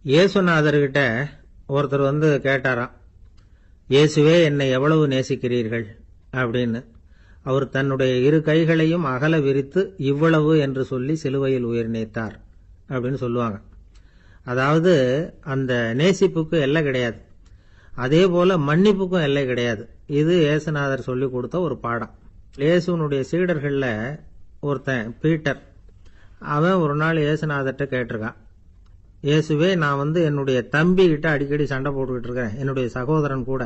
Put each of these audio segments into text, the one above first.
இயேசுநாதர்கிட்ட ஒருத்தர் வந்து கேட்டாராம், இயேசுவே என்னை எவ்வளவு நேசிக்கிறீர்கள் அப்படின்னு. அவர் தன்னுடைய இரு கைகளையும் அகல விரித்து இவ்வளவு என்று சொல்லி சிலுவையில் உயிர் நீத்தார் அப்படின்னு சொல்லுவாங்க. அதாவது அந்த நேசிப்புக்கு எல்லை கிடையாது, அதே போல மன்னிப்புக்கும் எல்லை கிடையாது. இது இயேசுநாதர் சொல்லி கொடுத்த ஒரு பாடம். இயேசுனுடைய சீடர்கள்ல ஒருத்தன் பீட்டர், அவன் ஒரு நாள் இயேசுநாதர்கிட்ட கேட்டிருக்கான், இயேசுவே நான் வந்து என்னுடைய தம்பி கிட்ட அடிக்கடி சண்டை போட்டுக்கிட்டு இருக்கிறேன், என்னுடைய சகோதரன் கூட,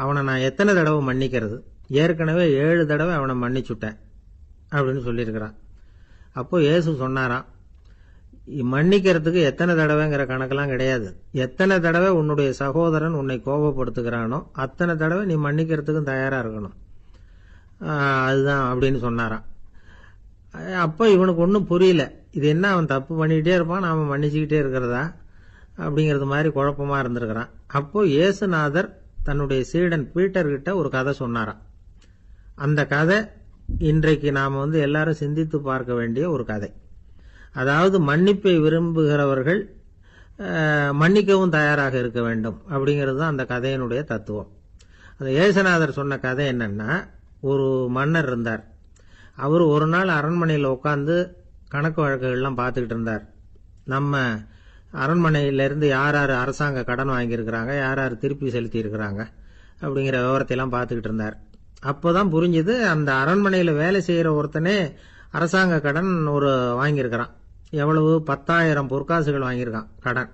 அவனை நான் எத்தனை தடவை மன்னிக்கிறது? ஏற்கனவே 7 தடவை அவனை மன்னிச்சுட்டேன் அப்படின்னு சொல்லியிருக்கிறான். அப்போ இயேசு சொன்னாராம், மன்னிக்கிறதுக்கு எத்தனை தடவைங்கிற கணக்கெல்லாம் கிடையாது. எத்தனை தடவை உன்னுடைய சகோதரன் உன்னை கோபப்படுத்துகிறானோ அத்தனை தடவை நீ மன்னிக்கிறதுக்கும் தயாரா இருக்கணும், அதுதான் அப்படின்னு சொன்னாராம். அப்போ இவனுக்கு ஒன்றும் புரியல, இது என்ன அவன் தப்பு பண்ணிக்கிட்டே இருப்பான், நாம மன்னிச்சுக்கிட்டே இருக்கிறதா அப்படிங்கிறது மாதிரி குழப்பமா இருந்திருக்கிறான். அப்போ இயேசுநாதர் தன்னுடைய சீடன் பீட்டர் கிட்ட ஒரு கதை சொன்னாராம். அந்த கதை இன்றைக்கு நாம வந்து எல்லாரும் சிந்தித்து பார்க்க வேண்டிய ஒரு கதை. அதாவது மன்னிப்பை விரும்புகிறவர்கள் மன்னிக்கவும் தயாராக இருக்க வேண்டும் அப்படிங்கிறது தான் அந்த கதையினுடைய தத்துவம். அந்த இயேசுநாதர் சொன்ன கதை என்னன்னா, ஒரு மன்னர் இருந்தார். அவர் ஒரு நாள் அரண்மனையில் உட்காந்து கணக்கு வழக்குகள்லாம் பார்த்துக்கிட்டு இருந்தார். நம்ம அரண்மனையிலிருந்து யார் யார் அரசாங்க கடன் வாங்கியிருக்கிறாங்க, யார் யார் திருப்பி செலுத்தி இருக்கிறாங்க அப்படிங்கிற விவரத்தையெல்லாம் பார்த்துக்கிட்டு இருந்தார். அப்போதான் புரிஞ்சுது, அந்த அரண்மனையில் வேலை செய்கிற ஒருத்தனே அரசாங்க கடன் ஒரு வாங்கியிருக்கிறான். எவ்வளவு? 10,000 பொற்காசுகள் வாங்கியிருக்கான் கடன்.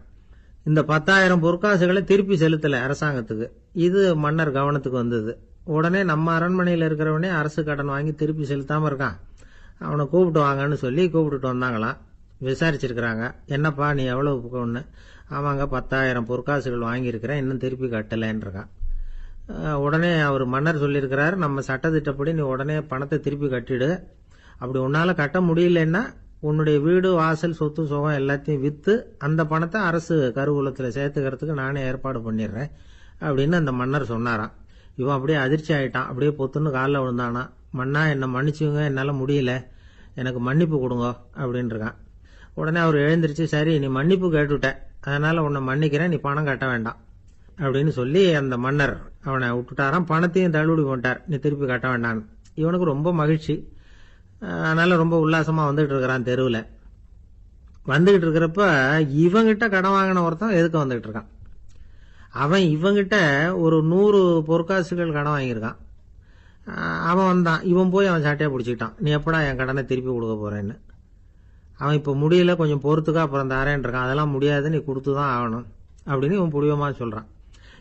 இந்த 10,000 பொற்காசுகளை திருப்பி செலுத்தலை அரசாங்கத்துக்கு. இது மன்னர் கவனத்துக்கு வந்தது. உடனே நம்ம அரண்மனையில் இருக்கிறவனே அரசு கடன் வாங்கி திருப்பி செலுத்தாம இருக்கான், அவனை கூப்பிட்டு வாங்கன்னு சொல்லி கூப்பிட்டுட்டு வந்தாங்களாம். விசாரிச்சிருக்கிறாங்க, என்னப்பா நீ எவ்வளவு ஒன்று? ஆமாங்க 10,000 பொற்காசுகள் வாங்கியிருக்கிறேன், இன்னும் திருப்பி கட்டலைன்றிருக்கான். உடனே அவர் மன்னர் சொல்லியிருக்கிறாரு, நம்ம சட்டத்திட்டப்படி நீ உடனே பணத்தை திருப்பி கட்டிடு, அப்படி உன்னால கட்ட முடியலன்னா உன்னுடைய வீடு வாசல் சொத்து சுகம் எல்லாத்தையும் வித்து அந்த பணத்தை அரசு கருவூலத்தில் சேர்த்துக்கிறதுக்கு நானே ஏற்பாடு பண்ணிடுறேன் அப்படின்னு அந்த மன்னர் சொன்னாராம். இவன் அப்படியே அதிர்ச்சி ஆயிட்டான், அப்படியே பொத்துன்னு காலில் விழுந்தானா, மன்னா என்னை மன்னிச்சுங்க, என்னால் முடியல, எனக்கு மன்னிப்பு கொடுங்க அப்படின்னு இருக்கான். உடனே அவர் எழுந்திருச்சு, சரி நீ மன்னிப்பு கேட்டுட்ட, அதனால உன்னை மன்னிக்கிறேன், நீ பணம் கட்ட வேண்டாம் அப்படின்னு சொல்லி அந்த மன்னர் அவனை விட்டுட்டாராம். பணத்தையும் தள்ளுபடி பண்ணிட்டார், நீ திருப்பி கட்ட வேண்டான்னு. இவனுக்கு ரொம்ப மகிழ்ச்சி, அதனால ரொம்ப உல்லாசமா வந்துகிட்டு இருக்கிறான். தெருவில் வந்துகிட்டு இருக்கிறப்ப இவங்கிட்ட கடன் வாங்கின ஒருத்தன் எதுக்கு வந்துகிட்டு இருக்கான். அவன் இவங்கிட்ட ஒரு 100 பொற்காசுகள் கடன் வாங்கியிருக்கான். அவன் வந்தான், இவன் போய் அவன் சாட்டையை பிடிச்சிக்கிட்டான், நீ எப்படா என் கடனை திருப்பி கொடுக்க போறேன்னு. அவன் இப்போ முடியல, கொஞ்சம் பொறுத்துக்கா, அப்புறம் தாரேன் இருக்கான். அதெல்லாம் முடியாது, நீ கொடுத்துதான் ஆகணும் அப்படின்னு இவன் புடிவமா சொல்றான்.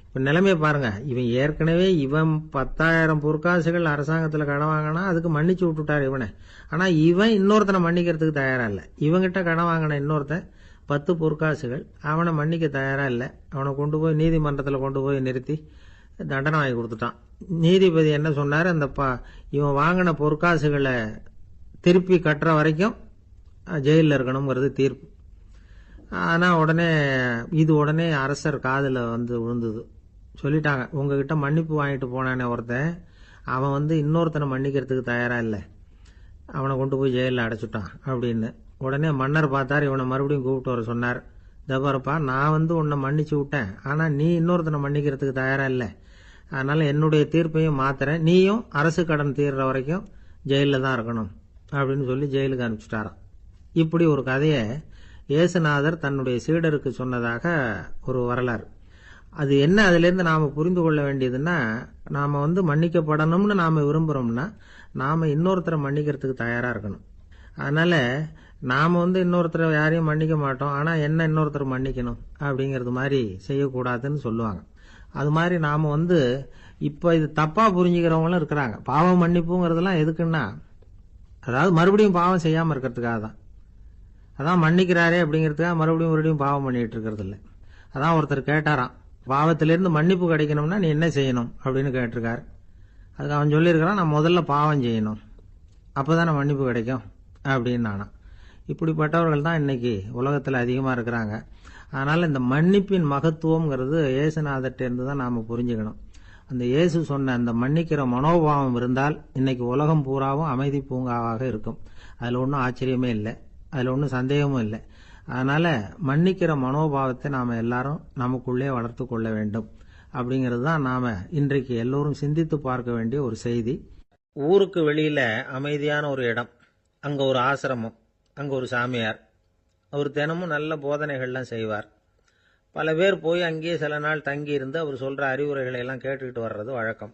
இப்ப நிலைமையை பாருங்க, இவன் ஏற்கனவே இவன் 10,000 பொற்காசுகள் அரசாங்கத்தில் கடன் வாங்கினா அதுக்கு மன்னிச்சு விட்டுட்டார் இவனை. ஆனா இவன் இன்னொருத்தனை மன்னிக்கிறதுக்கு தயாரா இல்லை. இவங்கிட்ட கடன் வாங்கின இன்னொருத்தன் 10 பொற்காசுகள், அவனை மன்னிக்க தயாரா இல்லை. அவனை கொண்டு போய் நீதிமன்றத்தில் கொண்டு போய் நிறுத்தி தண்டனை வாங்கி கொடுத்துட்டான். நீதிபதி என்ன சொன்னாரு, அந்த இவன் வாங்கின பொற்காசுகளை திருப்பி கட்டுற வரைக்கும் ஜெயிலில் இருக்கணுங்கிறது தீர்ப்பு. ஆனா உடனே அரசர் காதுல வந்து விழுந்தது. சொல்லிட்டாங்க, உங்ககிட்ட மன்னிப்பு வாங்கிட்டு போனானே ஒருத்தன், அவன் வந்து இன்னொருத்தனை மன்னிக்கிறதுக்கு தயாரா இல்லை, அவனை கொண்டு போய் ஜெயிலில் அடைச்சுட்டான் அப்படின்னு. உடனே மன்னர் பார்த்தார், இவனை மறுபடியும் கூப்பிட்டு வர சொன்னார். தபாரப்பா, நான் வந்து உன்னை மன்னிச்சு விட்டேன், ஆனா நீ இன்னொருத்தனை மன்னிக்கிறதுக்கு தயாரா இல்லை, அதனால என்னுடைய தீர்ப்பையும் மாத்துறேன், நீயும் அரசு கடன் தீர்ற வரைக்கும் ஜெயிலில் தான் இருக்கணும் அப்படின்னு சொல்லி ஜெயிலுக்கு அனுப்பிச்சுட்டாராம். இப்படி ஒரு கதையை இயேசுநாதர் தன்னுடைய சீடருக்கு சொன்னதாக ஒரு வரலாறு. அது என்ன, அதுல இருந்து நாம புரிந்து கொள்ள வேண்டியதுன்னா, நாம வந்து மன்னிக்கப்படணும்னு நாம விரும்புறோம்னா நாம இன்னொருத்தரை மன்னிக்கிறதுக்கு தயாரா இருக்கணும். அதனால நாம வந்து இன்னொருத்தரை யாரையும் மன்னிக்க மாட்டோம், ஆனா என்ன இன்னொருத்தர் மன்னிக்கணும் அப்படிங்கறது மாதிரி செய்யக்கூடாதுன்னு சொல்லுவாங்க. அது மாதிரி நாம வந்து இப்ப இது தப்பா புரிஞ்சுக்கிறவங்களும் இருக்கிறாங்க. பாவம் மன்னிப்புங்கிறதுலாம் எதுக்குன்னா, அதாவது மறுபடியும் பாவம் செய்யாம இருக்கிறதுக்காக தான். அதான் மன்னிக்கிறாரே அப்படிங்கிறதுக்காக மறுபடியும் பாவம் பண்ணிட்டு இருக்கிறது இல்லை. அதான் ஒருத்தர் கேட்டாராம், பாவத்திலிருந்து மன்னிப்பு கிடைக்கணும்னா நீ என்ன செய்யணும் அப்படின்னு கேட்டிருக்காரு. அதுக்கு அவன் சொல்லியிருக்கிறான், நான் முதல்ல பாவம் செய்யணும், அப்பதானே மன்னிப்பு கிடைக்கும் அப்படின்னு நானா. இப்படிப்பட்டவர்கள் தான் இன்னைக்கு உலகத்தில் அதிகமா இருக்கிறாங்க. அதனால இந்த மன்னிப்பின் மகத்துவம்ங்கிறது இயேசுநாதர்ட்ட இருந்து தான் நாம புரிஞ்சுக்கணும். அந்த இயேசு சொன்ன அந்த மன்னிக்கிற மனோபாவம் இருந்தால் இன்னைக்கு உலகம் பூராவும் அமைதி பூங்காவாக இருக்கும். அதுல ஒன்றும் ஆச்சரியமே இல்லை, அதுல ஒன்றும் சந்தேகமும் இல்லை. அதனால மன்னிக்கிற மனோபாவத்தை நாம எல்லாரும் நமக்குள்ளே வளர்த்து கொள்ள வேண்டும் அப்படிங்கிறது தான் நாம இன்றைக்கு எல்லோரும் சிந்தித்து பார்க்க வேண்டிய ஒரு செய்தி. ஊருக்கு வெளியில அமைதியான ஒரு இடம், அங்க ஒரு ஆசிரமம், அங்க ஒரு சாமியார். அவர் தினமும் நல்ல போதனைகள்லாம் செய்வார். பல பேர் போய் அங்கேயே சில நாள் தங்கி இருந்து அவர் சொல்ற அறிவுரைகளை எல்லாம் கேட்டுக்கிட்டு வர்றது வழக்கம்.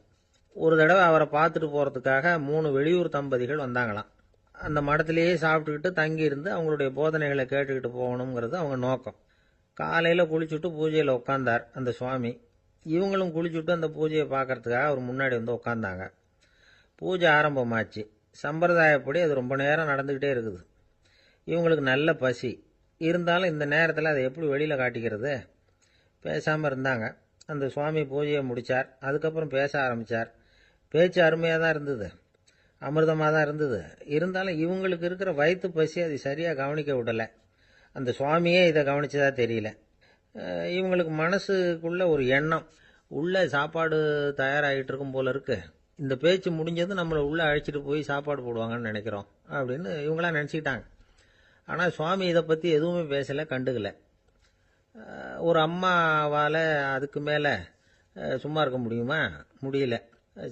ஒரு தடவை அவரை பார்த்துட்டு போறதுக்காக 3 வெளியூர் தம்பதிகள் வந்தாங்களாம். அந்த மடத்திலேயே சாப்பிட்டுக்கிட்டு தங்கி இருந்து அவங்களுடைய போதனைகளை கேட்டுக்கிட்டு போகணுங்கிறது அவங்க நோக்கம். காலையில குளிச்சுட்டு பூஜையில உட்கார்ந்தார் அந்த சுவாமி. இவங்களும் குளிச்சுட்டு அந்த பூஜையை பார்க்கறதுக்காக அவர் முன்னாடி வந்து உட்கார்ந்தாங்க. பூஜை ஆரம்பமாச்சு. சம்பிரதாயப்படி அது ரொம்ப நேரம் நடந்துக்கிட்டே இருக்குது. இவங்களுக்கு நல்ல பசி இருந்தாலும் இந்த நேரத்தில் அதை எப்படி வெளியில் காட்டிக்கிறது? பேசாமல் இருந்தாங்க. அந்த சுவாமி பூஜையை முடித்தார். அதுக்கப்புறம் பேச ஆரம்பித்தார். பேச்சு அருமையாக தான் இருந்தது, அமிர்தமாக தான் இருந்தது. இருந்தாலும் இவங்களுக்கு இருக்கிற வயிற்று பசி அதை சரியாக கவனிக்க விடலை. அந்த சுவாமியே இதை கவனிச்சதா தெரியல. இவங்களுக்கு மனசுக்குள்ள ஒரு எண்ணம், உள்ள சாப்பாடு தயாராகிட்டு இருக்கும் போல இருக்கு, இந்த பேச்சு முடிஞ்சது நம்மளை உள்ளே அழைச்சிட்டு போய் சாப்பாடு போடுவாங்கன்னு நினைக்கிறோம் அப்படின்னு இவங்களாம் நினச்சிக்கிட்டாங்க. ஆனால் சுவாமி இதை பற்றி எதுவுமே பேசலை, கண்டுக்கலை. ஒரு அம்மாவால் அதுக்கு மேலே சும்மா இருக்க முடியுமா? முடியல.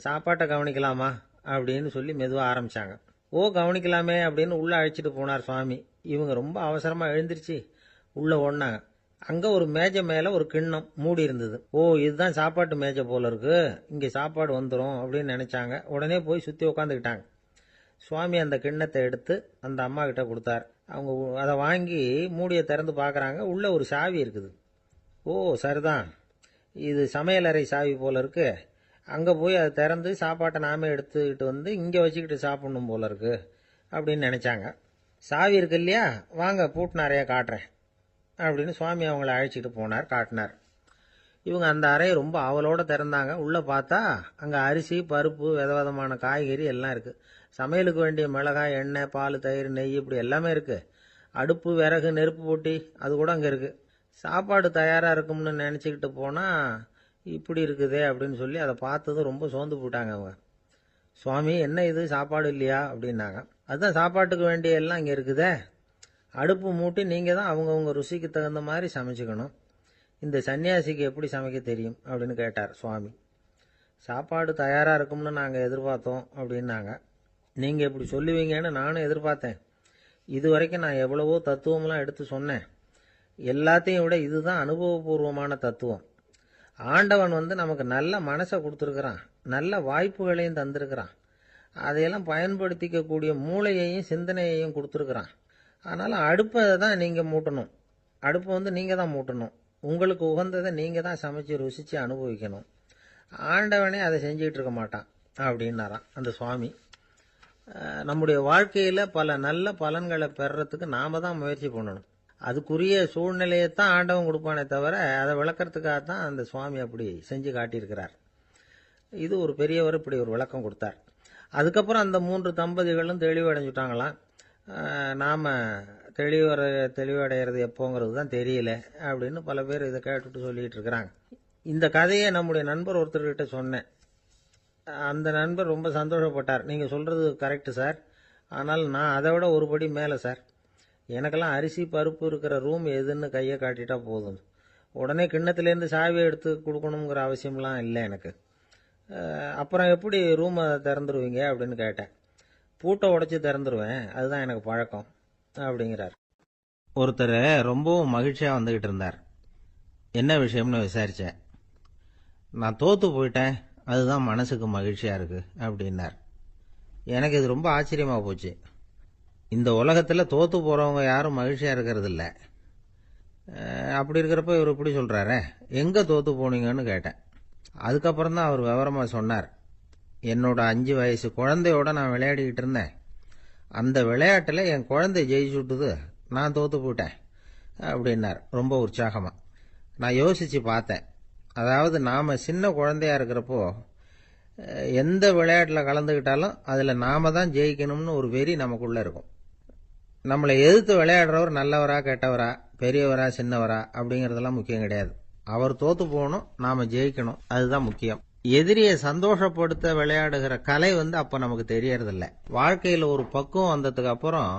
சாப்பாட்டை கவனிக்கலாமா அப்படின்னு சொல்லி மெதுவாக ஆரம்பித்தாங்க. ஓ கவனிக்கலாமே அப்படின்னு உள்ளே அழைச்சிட்டு போனார் சுவாமி. இவங்க ரொம்ப அவசரமாக எழுந்திருச்சு உள்ளே ஓடினாங்க. அங்கே ஒரு மேஜை மேலே ஒரு கிண்ணம் மூடி இருந்தது. ஓ இதுதான் சாப்பாட்டு மேஜை போல இருக்கு, இங்கே சாப்பாடு வந்துடும் அப்படின்னு நினச்சாங்க. உடனே போய் சுற்றி உட்காந்துக்கிட்டாங்க. சுவாமி அந்த கிண்ணத்தை எடுத்து அந்த அம்மா கிட்ட கொடுத்தார். அவங்க அதை வாங்கி மூடியை திறந்து பார்க்குறாங்க. உள்ளே ஒரு சாவி இருக்குது. ஓ சரிதான், இது சமையலறை சாவி போல இருக்கு, அங்கே போய் அதை திறந்து சாப்பாட்டை நாமே எடுத்துக்கிட்டு வந்து இங்கே வச்சுக்கிட்டு சாப்பிடணும் போல இருக்கு அப்படின்னு நினச்சாங்க. சாவி இருக்கு இல்லையா, வாங்க பூட்டு நிறையா காட்டுறேன் அப்படின்னு சுவாமி அவங்கள அழைச்சிட்டு போனார், காட்டினார். இவங்க அந்த அறையை ரொம்ப ஆவலோடு திறந்தாங்க. உள்ளே பார்த்தா அங்கே அரிசி, பருப்பு, விதவிதமான காய்கறி எல்லாம் இருக்குது. சமையலுக்கு வேண்டிய மிளகாய், எண்ணெய், பால், தயிர், நெய் இப்படி எல்லாமே இருக்குது. அடுப்பு, விறகு, நெருப்பு போட்டி அது கூட அங்கே இருக்குது. சாப்பாடு தயாராக இருக்கும்னு நினச்சிக்கிட்டு போனால் இப்படி இருக்குதே அப்படின்னு சொல்லி அதை பார்த்ததும் ரொம்ப சோர்ந்து போட்டாங்க அவங்க. சுவாமி என்ன இது சாப்பாடு இல்லையா அப்படின்னாங்க. அதுதான் சாப்பாட்டுக்கு வேண்டிய எல்லாம் இங்கே இருக்குதே, அடுப்பு மூட்டி நீங்கள் தான் அவங்கவுங்க ருசிக்கு தகுந்த மாதிரி சமைச்சிக்கணும். இந்த சன்னியாசிக்கு எப்படி சமைக்க தெரியும் அப்படின்னு கேட்டார் சுவாமி. சாப்பாடு தயாராக இருக்கும்னு நாங்கள் எதிர்பார்த்தோம் அப்படின்னாங்க. நீங்கள் இப்படி சொல்லுவீங்கன்னு நானும் எதிர்பார்த்தேன். இது வரைக்கும் நான் எவ்வளவோ தத்துவம்லாம் எடுத்து சொன்னேன். எல்லாத்தையும் விட இதுதான் அனுபவபூர்வமான தத்துவம். ஆண்டவன் நமக்கு நல்ல மனசை கொடுத்துருக்குறான், நல்ல வாய்ப்புகளையும் தந்திருக்கிறான், அதையெல்லாம் பயன்படுத்திக்கக்கூடிய மூளையையும் சிந்தனையையும் கொடுத்துருக்குறான். அதனால் அடுப்பை தான் நீங்கள் மூட்டணும், அடுப்பை நீங்கள் தான் மூட்டணும், உங்களுக்கு உகந்ததை நீங்கள் தான் சமைச்சு ருசித்து அனுபவிக்கணும். ஆண்டவனே அதை செஞ்சுக்கிட்டு இருக்க மாட்டான் அப்படின்னாராம் அந்த சுவாமி. நம்முடைய வாழ்க்கையில் பல நல்ல பலன்களை பெறறதுக்கு நாம் தான் முயற்சி பண்ணணும். அதுக்குரிய சூழ்நிலையை தான் ஆண்டவன் கொடுப்பானே தவிர அதை விளக்கறதுக்காக தான் அந்த சுவாமி அப்படி செஞ்சு காட்டியிருக்கிறார். இது ஒரு பெரியவர் இப்படி ஒரு விளக்கம் கொடுத்தார். அதுக்கப்புறம் அந்த 3 தம்பதிகளும் தெளிவடைஞ்சுட்டாங்களாம். நாம் தெளிவடைகிறது எப்போங்கிறது தான் தெரியல அப்படின்னு பல பேர் இதை கேட்டுட்டு சொல்லிகிட்டு இருக்கிறாங்க. இந்த கதையை நம்முடைய நண்பர் ஒருத்தர்கிட்ட சொன்னேன். அந்த நண்பர் ரொம்ப சந்தோஷப்பட்டார். நீங்கள் சொல்கிறது கரெக்டு சார், ஆனால் நான் அதை விட ஒரு படி மேலே சார். எனக்கெல்லாம் அரிசி பருப்பு இருக்கிற ரூம் எதுன்னு கையை காட்டிட்டா போதும், உடனே கிண்ணத்துலேருந்து சாவியை எடுத்து கொடுக்கணுங்கிற அவசியம்லாம் இல்லை எனக்கு. அப்புறம் எப்படி ரூமை திறந்துருவீங்க அப்படின்னு கேட்டேன். பூட்டை உடைச்சி திறந்துருவேன், அதுதான் எனக்கு பழக்கம் அப்படிங்கிறார். ஒருத்தர் ரொம்பவும் மகிழ்ச்சியாக வந்துக்கிட்டு இருந்தார். என்ன விஷயம்னு விசாரித்தேன். நான் தோற்று போயிட்டேன், அதுதான் மனசுக்கு மகிழ்ச்சியாக இருக்குது அப்படின்னார். எனக்கு இது ரொம்ப ஆச்சரியமாக போச்சு. இந்த உலகத்தில் தோற்று போகிறவங்க யாரும் மகிழ்ச்சியாக இருக்கிறது இல்லை. அப்படி இருக்கிறப்ப இவர் இப்படி சொல்கிறாரே, எங்கே தோற்று போனீங்கன்னு கேட்டேன். அதுக்கப்புறம் தான் அவர் விவரமாக சொன்னார். என்னோட 5 வயசு குழந்தையோட நான் விளையாடிக்கிட்டு இருந்தேன். அந்த விளையாட்டில் என் குழந்தை ஜெயிச்சுட்டுது, நான் தோற்று போயிட்டேன் அப்படின்னார் ரொம்ப உற்சாகமாக. நான் யோசித்து பார்த்தேன். அதாவது நாம் சின்ன குழந்தையா இருக்கிறப்போ எந்த விளையாட்டில் கலந்துக்கிட்டாலும் அதில் நாம தான் ஜெயிக்கணும்னு ஒரு வெறி நமக்குள்ளே இருக்கும். நம்மளை எதிர்த்து விளையாடுறவர் நல்லவரா கெட்டவரா, பெரியவரா சின்னவரா அப்படிங்கிறதெல்லாம் முக்கியம் கிடையாது. அவர் தோற்று போகணும், நாம் ஜெயிக்கணும், அதுதான் முக்கியம். எதிரியை சந்தோஷப்படுத்த விளையாடுகிற கலை அப்போ நமக்கு தெரியறதில்ல. வாழ்க்கையில் ஒரு பக்குவம் வந்ததுக்கு அப்புறம்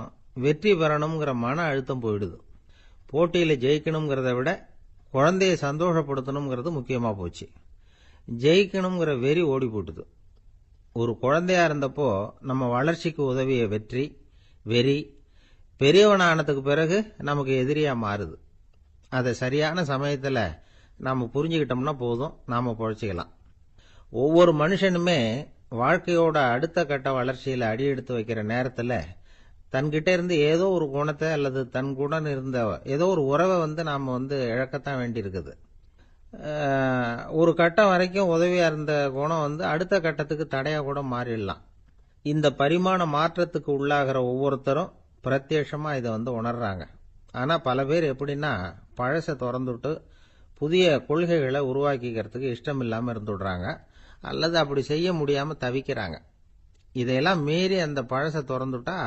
வெற்றி பெறணுங்கிற மன அழுத்தம் போயிடுது. போட்டியில் ஜெயிக்கணுங்கிறத விட குழந்தைய சந்தோஷப்படுத்தணுங்கிறது முக்கியமாக போச்சு. ஜெயிக்கணுங்கிற வெறி ஓடி போட்டுது. ஒரு குழந்தையா இருந்தப்போ நம்ம வளர்ச்சிக்கு உதவிய வெறி பெரியவனானதுக்கு பிறகு நமக்கு எதிரியா மாறுது. அதை சரியான சமயத்தில் நாம் புரிஞ்சுக்கிட்டோம்னா போதும், நாம் பொழைச்சிக்கலாம். ஒவ்வொரு மனுஷனுமே வாழ்க்கையோட அடுத்த கட்ட வளர்ச்சியில் அடி எடுத்து வைக்கிற நேரத்தில் தன்கிட்ட இருந்து ஏதோ ஒரு குணத்தை அல்லது தன் குணம் இருந்த ஏதோ ஒரு உறவை நாம் இழக்கத்தான் வேண்டியிருக்குது. ஒரு கட்டம் வரைக்கும் உதவியா இருந்த குணம் அடுத்த கட்டத்துக்கு தடையா கூட மாறிடலாம். இந்த பரிமாண மாற்றத்துக்கு உள்ளாகிற ஒவ்வொருத்தரும் பிரத்யட்சமா இதை உணர்றாங்க. ஆனா பல பேர் எப்படின்னா பழசை திறந்துட்டு புதிய கொள்கைகளை உருவாக்கிக்கிறதுக்கு இஷ்டம் இல்லாம இருந்துடுறாங்க, அல்லது அப்படி செய்ய முடியாம தவிக்கிறாங்க. இதையெல்லாம் மீறி அந்த பழசை திறந்துட்டா